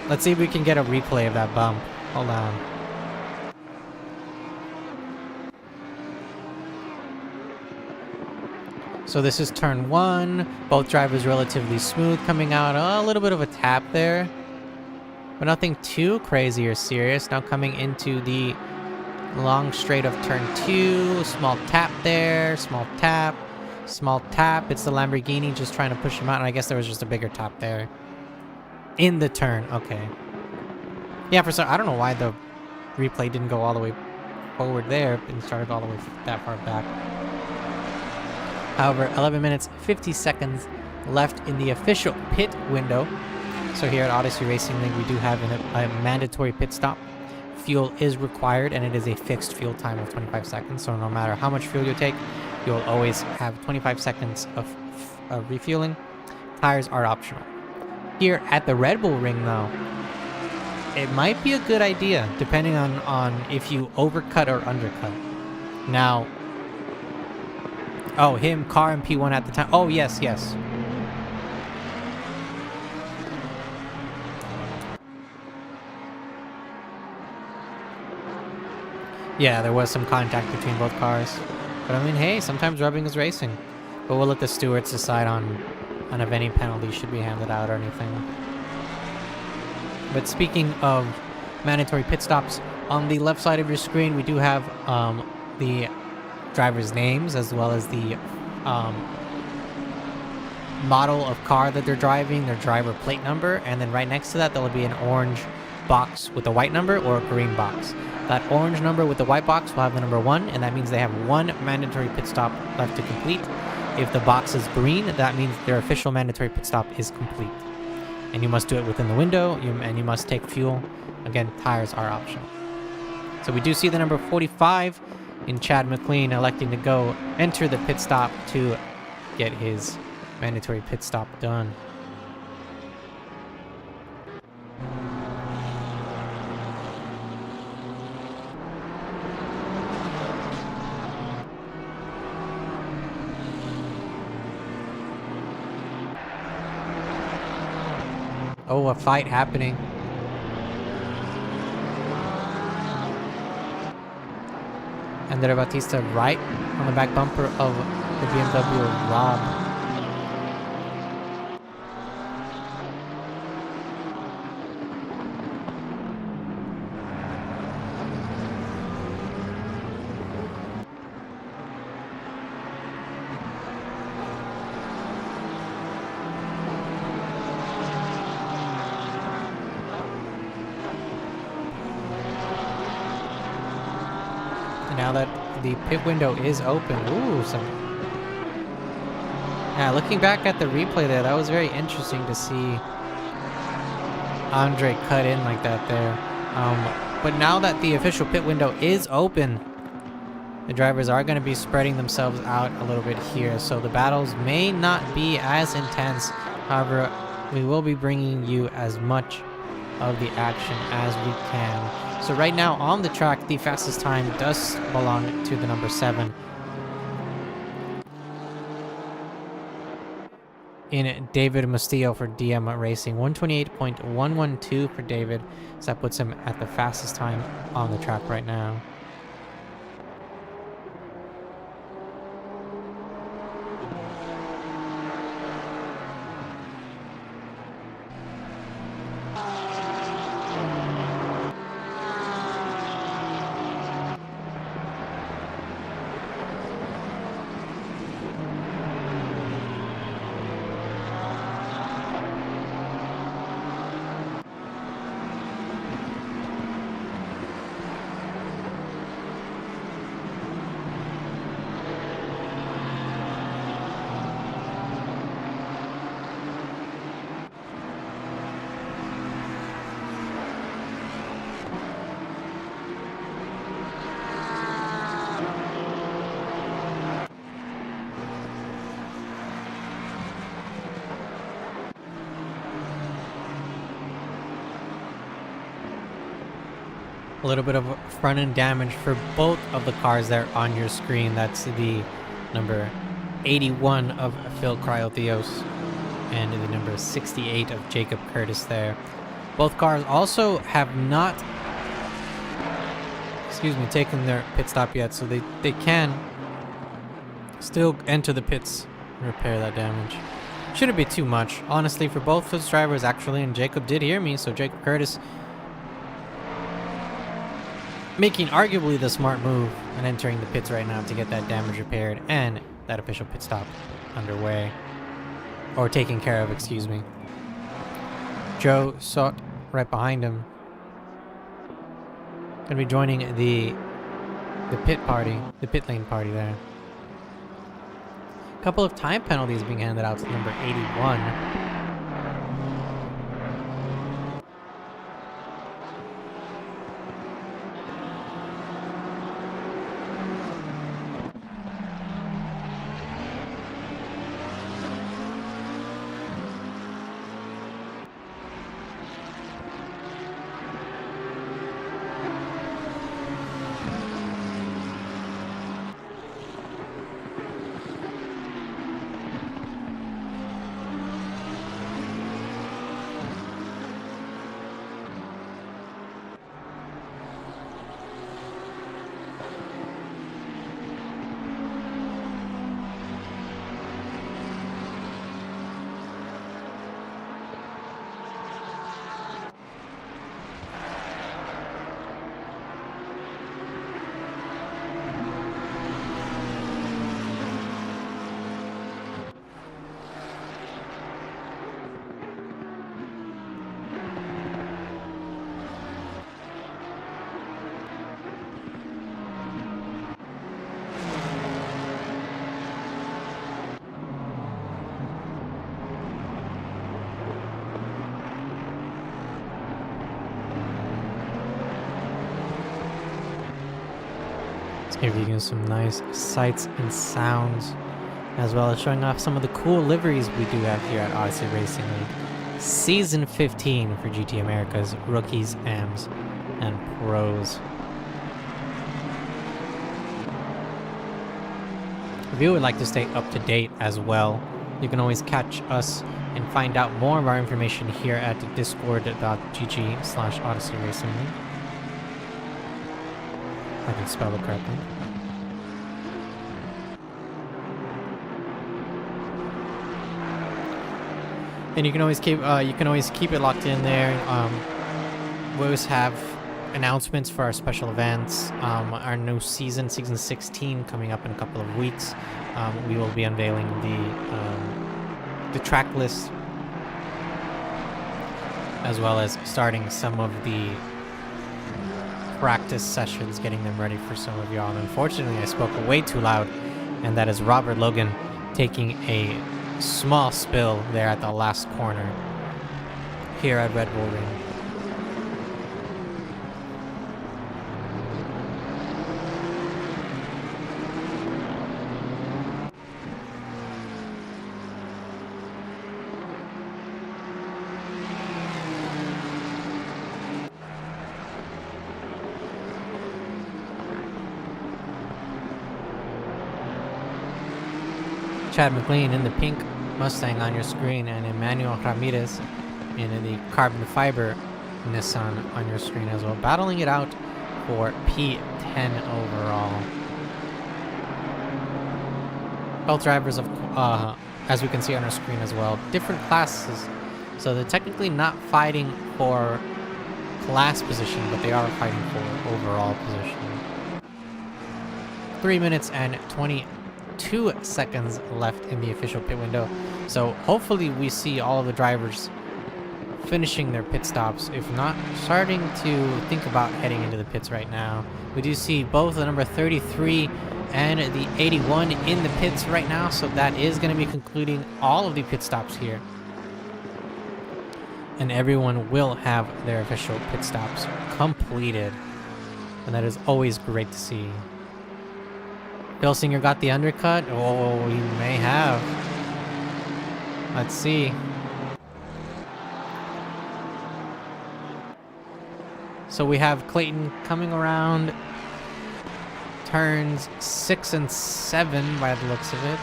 Let's see if we can get a replay of that bump. Hold on. So this is turn 1. Both drivers relatively smooth coming out. A little bit of a tap there, but nothing too crazy or serious. Now coming into the long straight of turn 2. Small tap there. Small tap. Small tap. It's the Lamborghini just trying to push him out. And I guess there was just a bigger tap there in the turn. Okay. Yeah, for some, I don't know why the replay didn't go all the way forward there and started all the way that far back. However, 11 minutes, 50 seconds left in the official pit window. So here at Odyssey Racing League, we do have a mandatory pit stop. Fuel is required, and it is a fixed fuel time of 25 seconds. So no matter how much fuel you take, you'll always have 25 seconds of refueling. Tires are optional. Here at the Red Bull Ring, though, it might be a good idea, depending on if you overcut or undercut. Now, oh, him, Carr, and P1 at the time. Oh, yes, yes. Yeah, there was some contact between both cars. But I mean, hey, sometimes rubbing is racing. But we'll let the stewards decide on if any penalties should be handed out or anything. But speaking of mandatory pit stops, on the left side of your screen, we do have the drivers' names as well as the model of car that they're driving, their driver plate number, and then right next to that, there'll be an orange box with a white number or a green box. That orange number with the white box will have the number 1, and that means they have 1 mandatory pit stop left to complete. If the box is green, that means their official mandatory pit stop is complete. And you must do it within the window, and you must take fuel. Again, tires are optional. So we do see the number 45 in Chad McLean electing to go enter the pit stop to get his mandatory pit stop done. Oh, a fight happening. Andrea Batista right on the back bumper of the BMW of Rob. Now that the pit window is open, yeah, looking back at the replay there, that was very interesting to see Andre cut in like that there. But now that the official pit window is open, the drivers are going to be spreading themselves out a little bit here, so the battles may not be as intense. However, we will be bringing you as much of the action as we can. So right now on the track, the fastest time does belong to the number 7 in David Mustillo for DM Racing. 128.112 for David, so that puts him at the fastest time on the track right now. A little bit of front end damage for both of the cars there on your screen. That's the number 81 of Phil Cryotheos and the number 68 of Jacob Curtis there. Both cars also have not, taken their pit stop yet, so they can still enter the pits and repair that damage. Shouldn't be too much, honestly, for both those drivers, actually, and Jacob did hear me, so Jacob Curtis making arguably the smart move and entering the pits right now to get that damage repaired and that official pit stop underway. Or taken care of, excuse me. Joe Sott right behind him. Gonna be joining the pit party, the pit lane party there. A couple of time penalties being handed out to number 81. Let's give you some nice sights and sounds, as well as showing off some of the cool liveries we do have here at Odyssey Racing League. Season 15 for GT America's rookies, AMs, and pros. If you would like to stay up to date as well, you can always catch us and find out more of our information here at discord.gg/Odyssey Racing League. If I can spell it correctly. And you can always keep it locked in there. We always have announcements for our special events. Our new season 16, coming up in a couple of weeks. We will be unveiling the track list, as well as starting some of the practice sessions, getting them ready for some of y'all. And unfortunately, I spoke way too loud, and that is Robert Logan taking a small spill there at the last corner here at Red Bull Ring. Chad McLean in the pink Mustang on your screen, and Emmanuel Ramirez in the carbon fiber Nissan on your screen as well, battling it out for P10 overall. Both drivers, as we can see on our screen as well, different classes, so they're technically not fighting for class position, but they are fighting for overall position. 3 minutes and 22 seconds left in the official pit window, so hopefully we see all of the drivers finishing their pit stops, if not starting to think about heading into the pits right now. We do see both the number 33 and the 81 in the pits right now, so that is going to be concluding all of the pit stops here, and everyone will have their official pit stops completed, and that is always great to see. Bilsinger got the undercut. Oh, he may have. Let's see. So we have Clayton coming around turns 6 and 7 by the looks of it.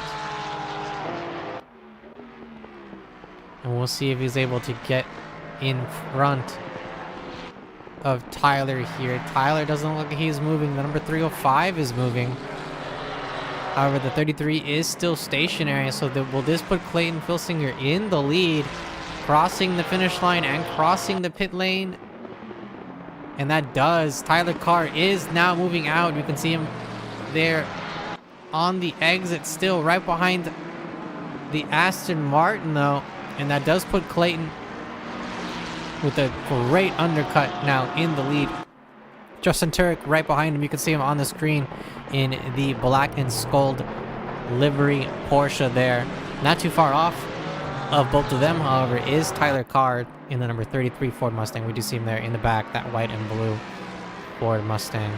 And we'll see if he's able to get in front of Tyler here. Tyler doesn't look like he's moving. The number 305 is moving. However, the 33 is still stationary, so will this put Clayton Filsinger in the lead, crossing the finish line and crossing the pit lane? And that does. Tyler Carr is now moving out. You can see him there on the exit, still right behind the Aston Martin, though. And that does put Clayton with a great undercut now in the lead. Justin Turek right behind him. You can see him on the screen in the black and skulled livery Porsche there. Not too far off of both of them, however, is Tyler Carr in the number 33 Ford Mustang. We do see him there in the back, that white and blue Ford Mustang.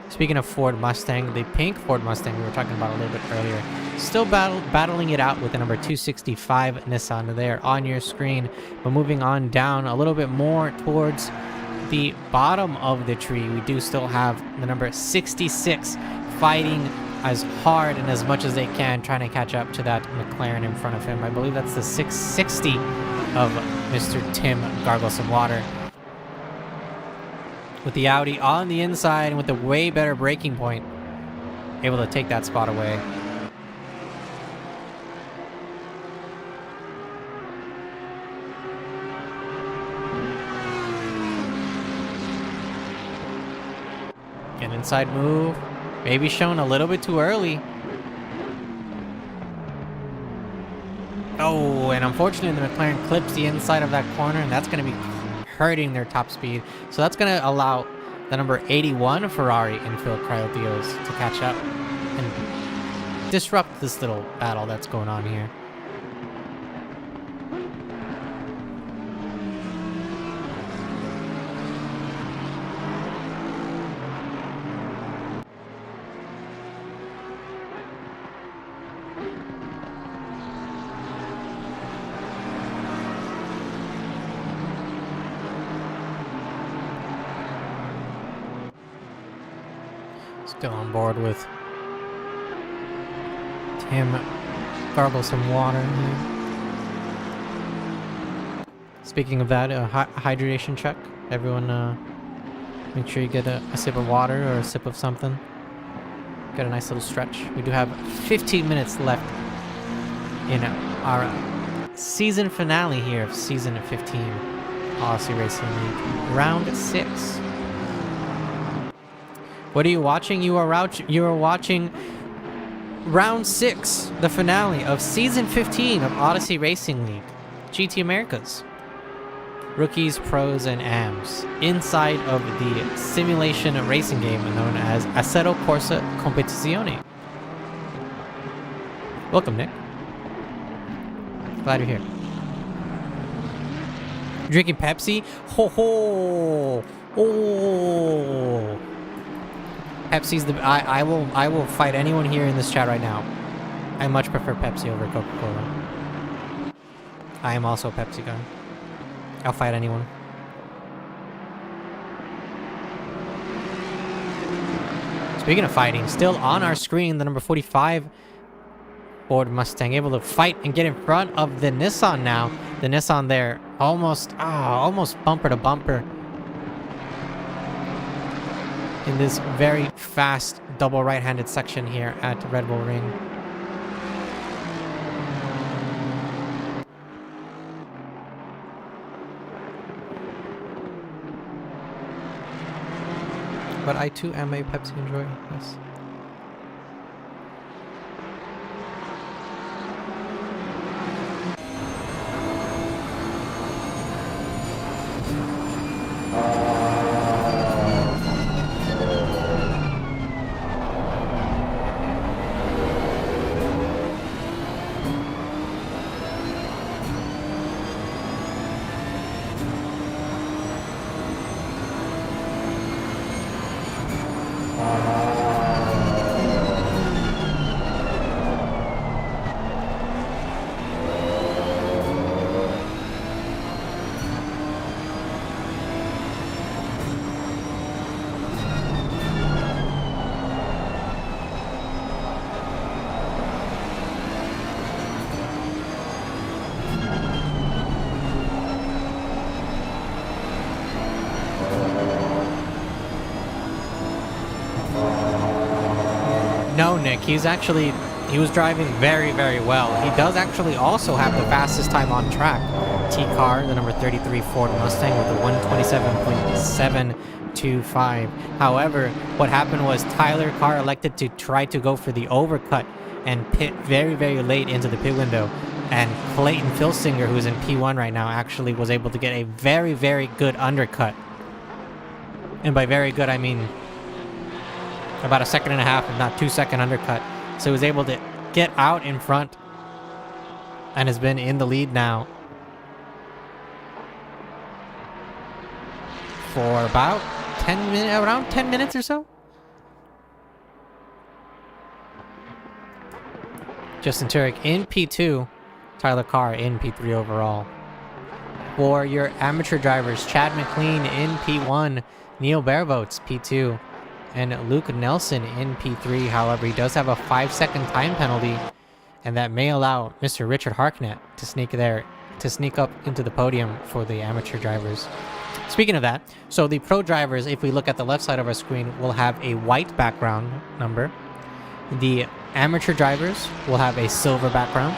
Speaking of Ford Mustang, the pink Ford Mustang we were talking about a little bit earlier, still battling it out with the number 265 Nissan there on your screen. But moving on down a little bit more towards the bottom of the tree, we do still have the number 66 fighting as hard and as much as they can, trying to catch up to that McLaren in front of him. I believe that's the 660 of Mr. Tim Gargle Some Water. With the Audi on the inside and with a way better braking point, able to take that spot away. An inside move, maybe shown a little bit too early. Oh, and unfortunately the McLaren clips the inside of that corner, and that's going to be hurting their top speed. So that's going to allow the number 81 Ferrari in Phil Cryotheos to catch up and disrupt this little battle that's going on here. Still on board with Tim. Gargle some water here. Speaking of that, hydration check. Everyone, make sure you get a sip of water or a sip of something. Get a nice little stretch. We do have 15 minutes left in our season finale here of season 15, Odyssey Racing League, round 6. What are you watching? You are watching round 6, the finale of season 15 of Odyssey Racing League, GT Americas. Rookies, pros, and AMs inside of the simulation racing game known as Assetto Corsa Competizione. Welcome, Nick. Glad you're here. Drinking Pepsi? Ho ho! Oh! Pepsi's the. I will fight anyone here in this chat right now. I much prefer Pepsi over Coca-Cola. I am also a Pepsi guy. I'll fight anyone. Speaking of fighting, still on our screen, the number 45 Ford Mustang, able to fight and get in front of the Nissan now. The Nissan there, almost bumper to bumper in this very fast double right-handed section here at Red Bull Ring. But I too am a Pepsi enjoyer, yes. No, Nick, he was driving very, very well. He does actually also have the fastest time on track. T-Car, the number 33 Ford Mustang with a 127.725. However, what happened was Tyler Carr elected to try to go for the overcut and pit very, very late into the pit window. And Clayton Filsinger, who's in P1 right now, actually was able to get a very, very good undercut. And by very good, I mean about a second and a half, if not 2-second undercut. So he was able to get out in front and has been in the lead now for about 10 minutes, around 10 minutes or so. Justin Turek in P2, Tyler Carr in P3 overall. For your amateur drivers, Chad McLean in P1, Neil Bareboats P2, and Luke Nelson in P3. However, he does have a 5-second time penalty, and that may allow Mr. Richard Harknett to sneak up into the podium for the amateur drivers. Speaking of that, so the pro drivers, if we look at the left side of our screen, will have a white background number. The amateur drivers will have a silver background,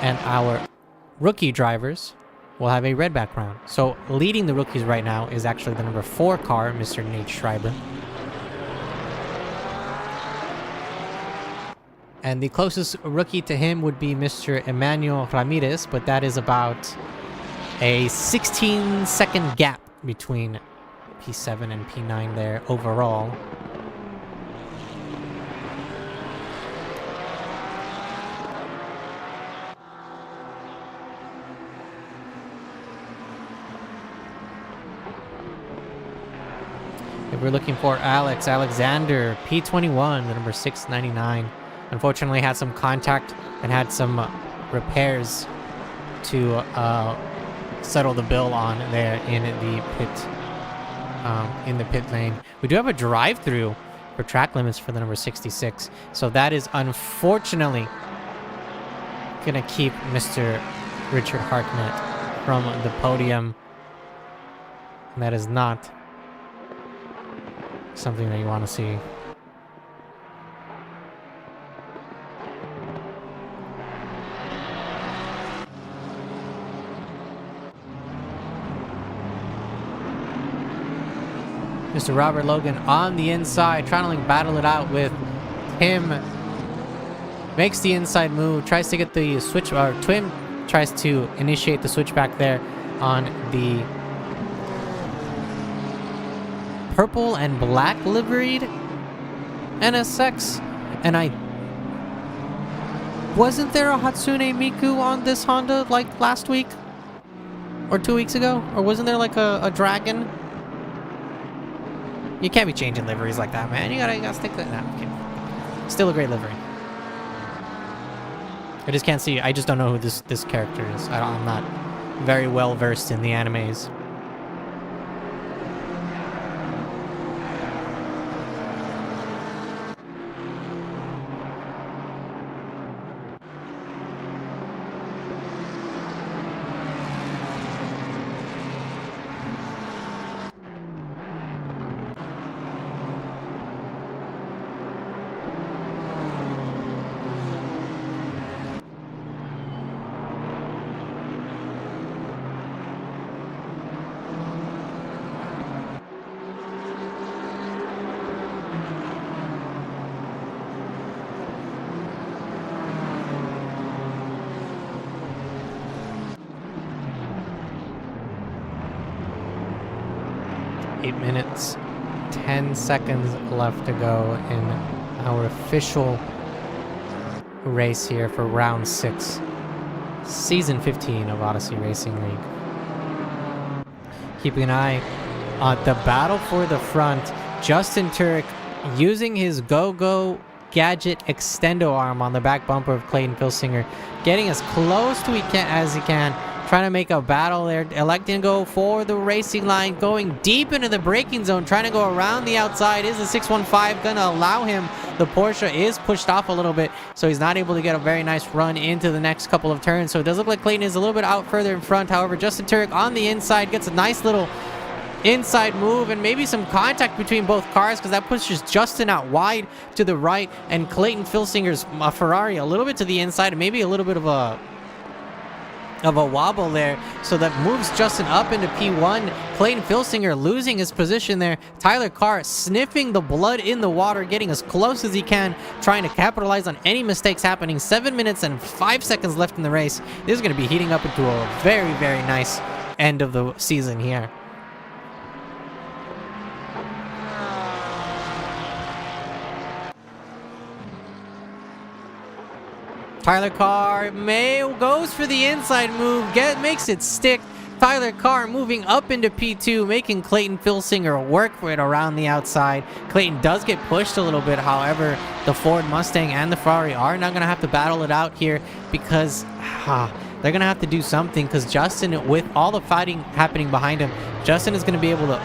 and our rookie drivers will have a red background. So leading the rookies right now is actually the number 4 car, Mr. Nate Schreiber. And the closest rookie to him would be Mr. Emmanuel Ramirez, but that is about a 16-second gap between P7 and P9 there overall. If we're looking for Alex Alexander, P21, the number 699. Unfortunately had some contact and had some repairs to settle the bill on there in the pit lane. We do have a drive-through for track limits for the number 66. So that is unfortunately gonna keep Mr. Richard Harknett from the podium. And that is not something that you want to see. Mr. Robert Logan on the inside, trying to battle it out with Tim. Makes the inside move, tries to get the switch, or Tim tries to initiate the switchback there on the purple and black liveried NSX. And wasn't there a Hatsune Miku on this Honda like last week? Or 2 weeks ago? Or wasn't there like a dragon? You can't be changing liveries like that, man. You gotta stick to that. No, I'm kidding. Still a great livery. I just can't see. I just don't know who this character is. I'm not very well versed in the animes. Minutes, 10 seconds left to go in our official race here for round 6, season 15 of Odyssey Racing League. Keeping an eye on the battle for the front. Justin Turek using his Go-Go Gadget extendo arm on the back bumper of Clayton Filsinger, getting as close to as he can. Trying to make a battle there, electing to go for the racing line, going deep into the braking zone, trying to go around the outside. Is the 615 going to allow him? The Porsche is pushed off a little bit, so he's not able to get a very nice run into the next couple of turns. So it does look like Clayton is a little bit out further in front. However, Justin Turek on the inside gets a nice little inside move and maybe some contact between both cars, because that pushes Justin out wide to the right, and Clayton Filsinger's Ferrari a little bit to the inside, and maybe a little bit of a wobble there, so that moves Justin up into P1. Clayton Filsinger losing his position there. Tyler Carr sniffing the blood in the water, getting as close as he can, trying to capitalize on any mistakes happening. 7 minutes and 5 seconds left in the race. This is going to be heating up into a very, very nice end of the season here. Tyler Carr goes for the inside move, makes it stick. Tyler Carr moving up into P2, making Clayton Filsinger work for it around the outside. Clayton does get pushed a little bit, however, the Ford Mustang and the Ferrari are now going to have to battle it out here, because they're going to have to do something, because Justin, with all the fighting happening behind him, Justin is going to be able to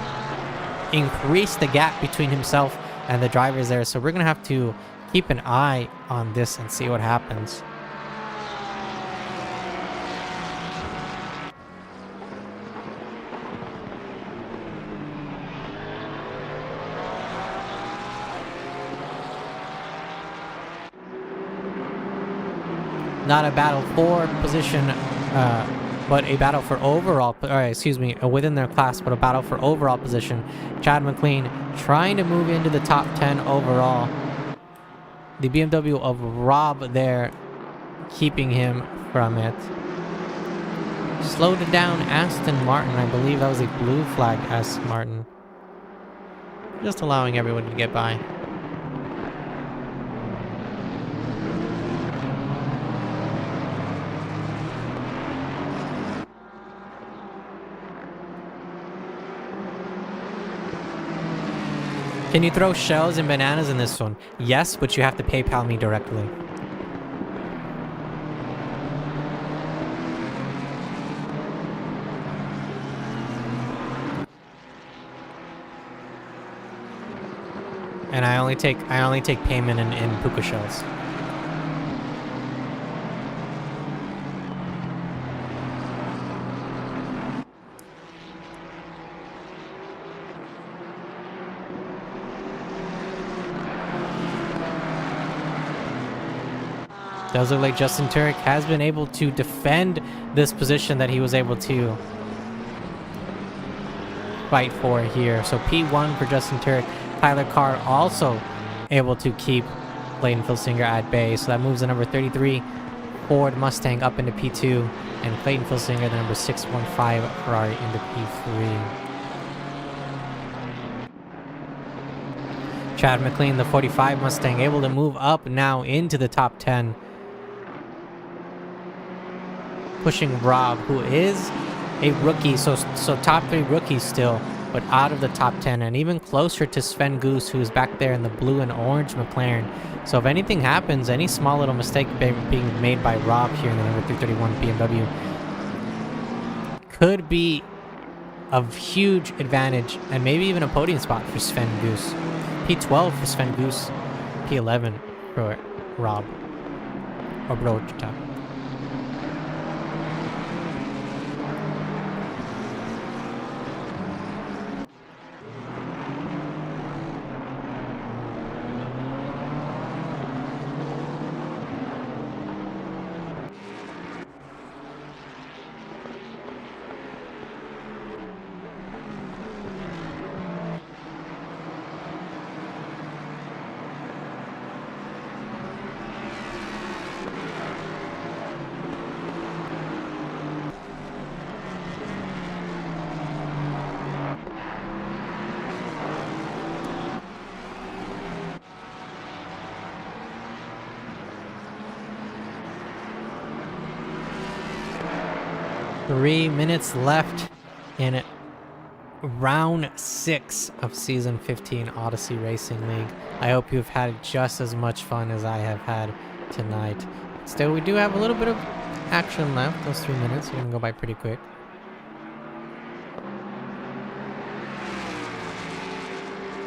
increase the gap between himself and the drivers there. So we're going to have to keep an eye on this and see what happens. Not a battle for position, but a battle for overall, within their class, but a battle for overall position. Chad McLean trying to move into the top 10 overall. The BMW of Rob there, keeping him from it. Slowed down Aston Martin. I believe that was a blue flag Aston Martin. Just allowing everyone to get by. Can you throw shells and bananas in this one? Yes, but you have to PayPal me directly. And I only take payment in puka shells. Does look like Justin Turek has been able to defend this position that he was able to fight for here. So P1 for Justin Turek. Tyler Carr also able to keep Clayton Filsinger at bay. So that moves the number 33 Ford Mustang up into P2 and Clayton Filsinger, the number 615 Ferrari, into P3. Chad McLean, the 45 Mustang, able to move up now into the top 10. Pushing Rob, who is a rookie, so top 3 rookies still, but out of the top 10, and even closer to Sven Goose, who's back there in the blue and orange McLaren. So if anything happens, any small little mistake being made by Rob here in the number 331 BMW could be a huge advantage, and maybe even a podium spot for Sven Goose. P12 for Sven Goose, P11 for Rob Obrojta. Three minutes left in round 6 of season 15 Odyssey Racing League. I hope you've had just as much fun as I have had tonight. Still, we do have a little bit of action left. Those 3 minutes are going to go by pretty quick.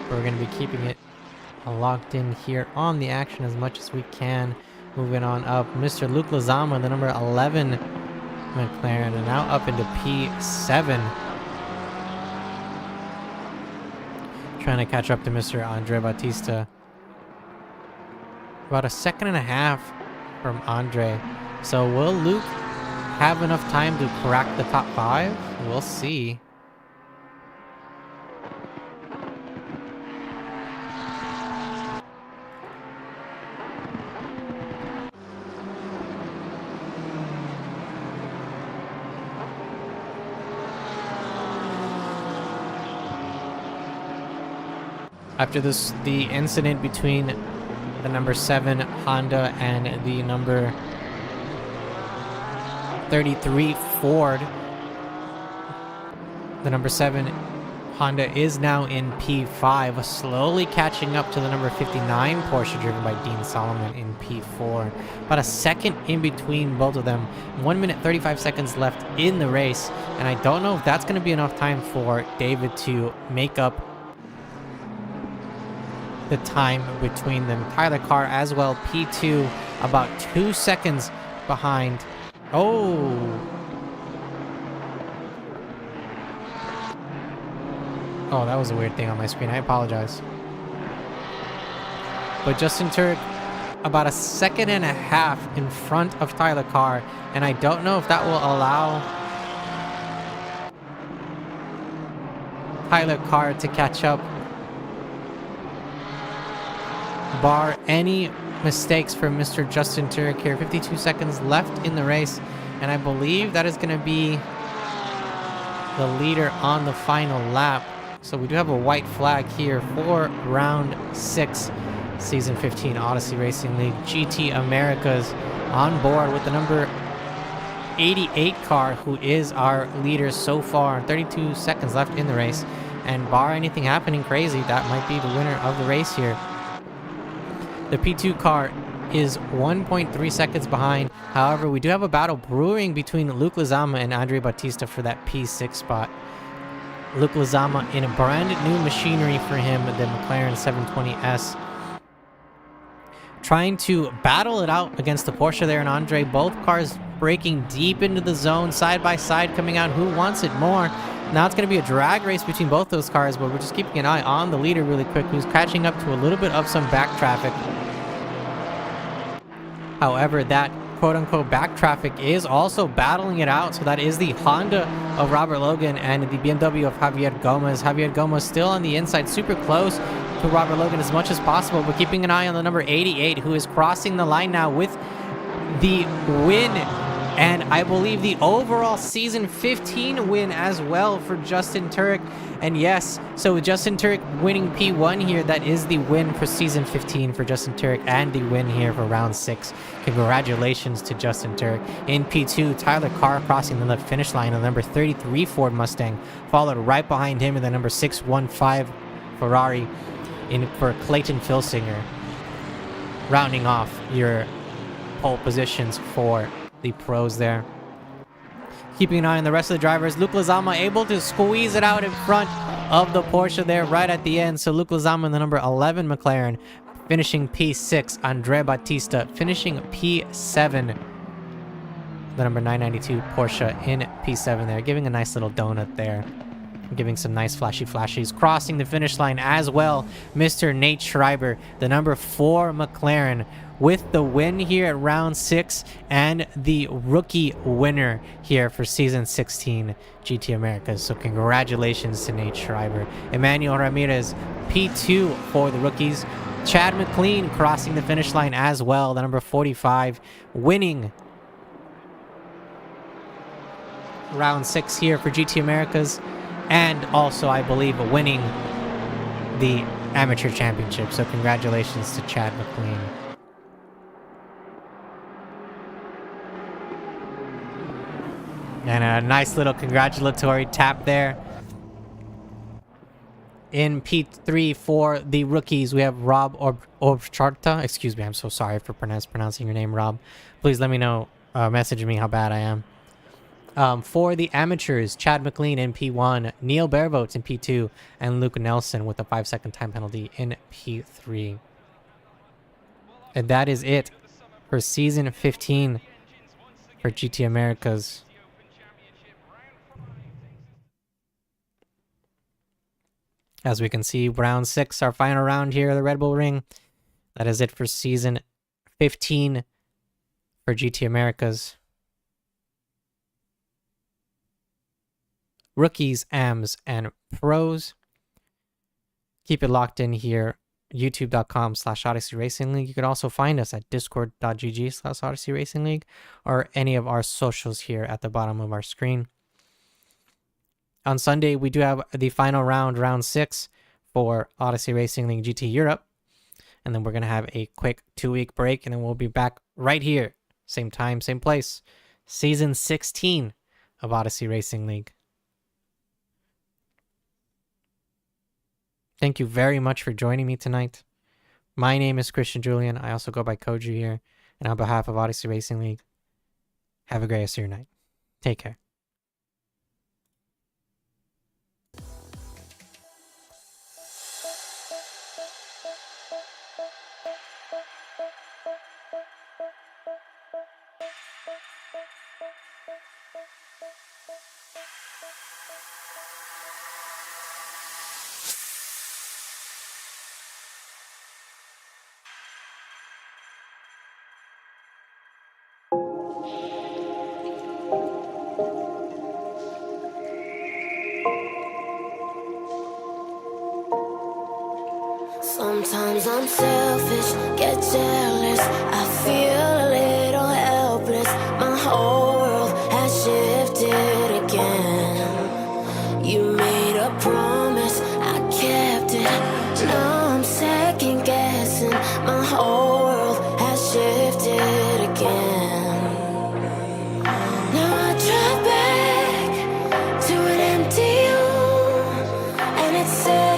We're going to be keeping it locked in here on the action as much as we can. Moving on up, Mr. Luke Lozama, the number 11 McLaren, and now up into P7. Trying to catch up to Mr. Andre Batista. About a second and a half from Andre. So will Luke have enough time to crack the top 5? We'll see. After the incident between the number 7 Honda and the number 33 Ford, the number 7 Honda is now in P5, slowly catching up to the number 59 Porsche driven by Dean Solomon in P4. About a second in between both of them. 1 minute 35 seconds left in the race, and I don't know if that's going to be enough time for David to make up the time between them. Tyler Carr as well, P2, about 2 seconds behind. Oh, that was a weird thing on my screen. I apologize. But Justin Turek about a second and a half in front of Tyler Carr, and I don't know if that will allow Tyler Carr to catch up, bar any mistakes from Mr. Justin Turek here. 52 seconds left in the race, and I believe that is going to be the leader on the final lap. So we do have a white flag here for round 6, season 15 Odyssey Racing League. GT Americas on board with the number 88 car, who is our leader so far. 32 seconds left in the race, and bar anything happening crazy, that might be the winner of the race here. The P2 car is 1.3 seconds behind. However, we do have a battle brewing between Luke Lozama and Andre Batista for that P6 spot. Luke Lezama in a brand new machinery for him, the McLaren 720S. Trying to battle it out against the Porsche there and Andre. Both cars breaking deep into the zone, side by side, coming out. Who wants it more? Now it's going to be a drag race between both those cars, but we're just keeping an eye on the leader really quick, who's catching up to a little bit of some back traffic. However, that quote-unquote back traffic is also battling it out. So that is the Honda of Robert Logan and the BMW of Javier Gomez. Javier Gomez still on the inside, super close to Robert Logan as much as possible, but keeping an eye on the number 88, who is crossing the line now with the win, and I believe the overall season 15 win as well for Justin Turek. And yes, so with Justin Turek winning P1 here, that is the win for season 15 for Justin Turek and the win here for round 6. Congratulations to Justin Turek. In P2, Tyler Carr crossing the left finish line on the number 33 Ford Mustang, followed right behind him in the number 615 Ferrari for Clayton Filsinger, rounding off your pole positions for the pros there. Keeping an eye on the rest of the drivers, Luke Lezama able to squeeze it out in front of the Porsche there right at the end. So Luke Lezama in the number 11 McLaren finishing P6. Andrea Battista finishing P7. The number 992 Porsche in P7 there, giving a nice little donut there. Giving some nice flashies. Crossing the finish line as well, Mr. Nate Schreiber, the number 4 McLaren, with the win here at round 6 and the rookie winner here for season 16 GT Americas. So congratulations to Nate Schreiber. Emmanuel Ramirez, P2 for the rookies. Chad McLean crossing the finish line as well, the number 45, winning round 6 here for GT Americas. And also, I believe, winning the amateur championship. So congratulations to Chad McLean. And a nice little congratulatory tap there. In P3 for the rookies, we have Rob Obcharta. Excuse me, I'm so sorry for pronouncing your name, Rob. Please let me know, message me how bad I am. For the amateurs, Chad McLean in P1, Neil Bareboats in P2, and Luke Nelson with a 5-second time penalty in P3. And that is it for season 15 for GT Americas. As we can see, round 6, our final round here, the Red Bull Ring. That is it for season 15 for GT Americas. Rookies, AMs, and pros. Keep it locked in here. YouTube.com/Odyssey Racing League. You can also find us at discord.gg/Odyssey Racing League or any of our socials here at the bottom of our screen. On Sunday, we do have the final round, round 6 for Odyssey Racing League GT Europe. And then we're going to have a quick 2-week break, and then we'll be back right here. Same time, same place. Season 16 of Odyssey Racing League. Thank you very much for joining me tonight. My name is Christian Julian. I also go by Koji here. And on behalf of Odyssey Racing League, have a great rest of your night. Take care. Sometimes I'm selfish, get jealous. I feel a little helpless. My whole world has shifted again. You made a promise, I kept it. Now I'm second guessing. My whole world has shifted again. Now I drive back to an empty room, and it's sad.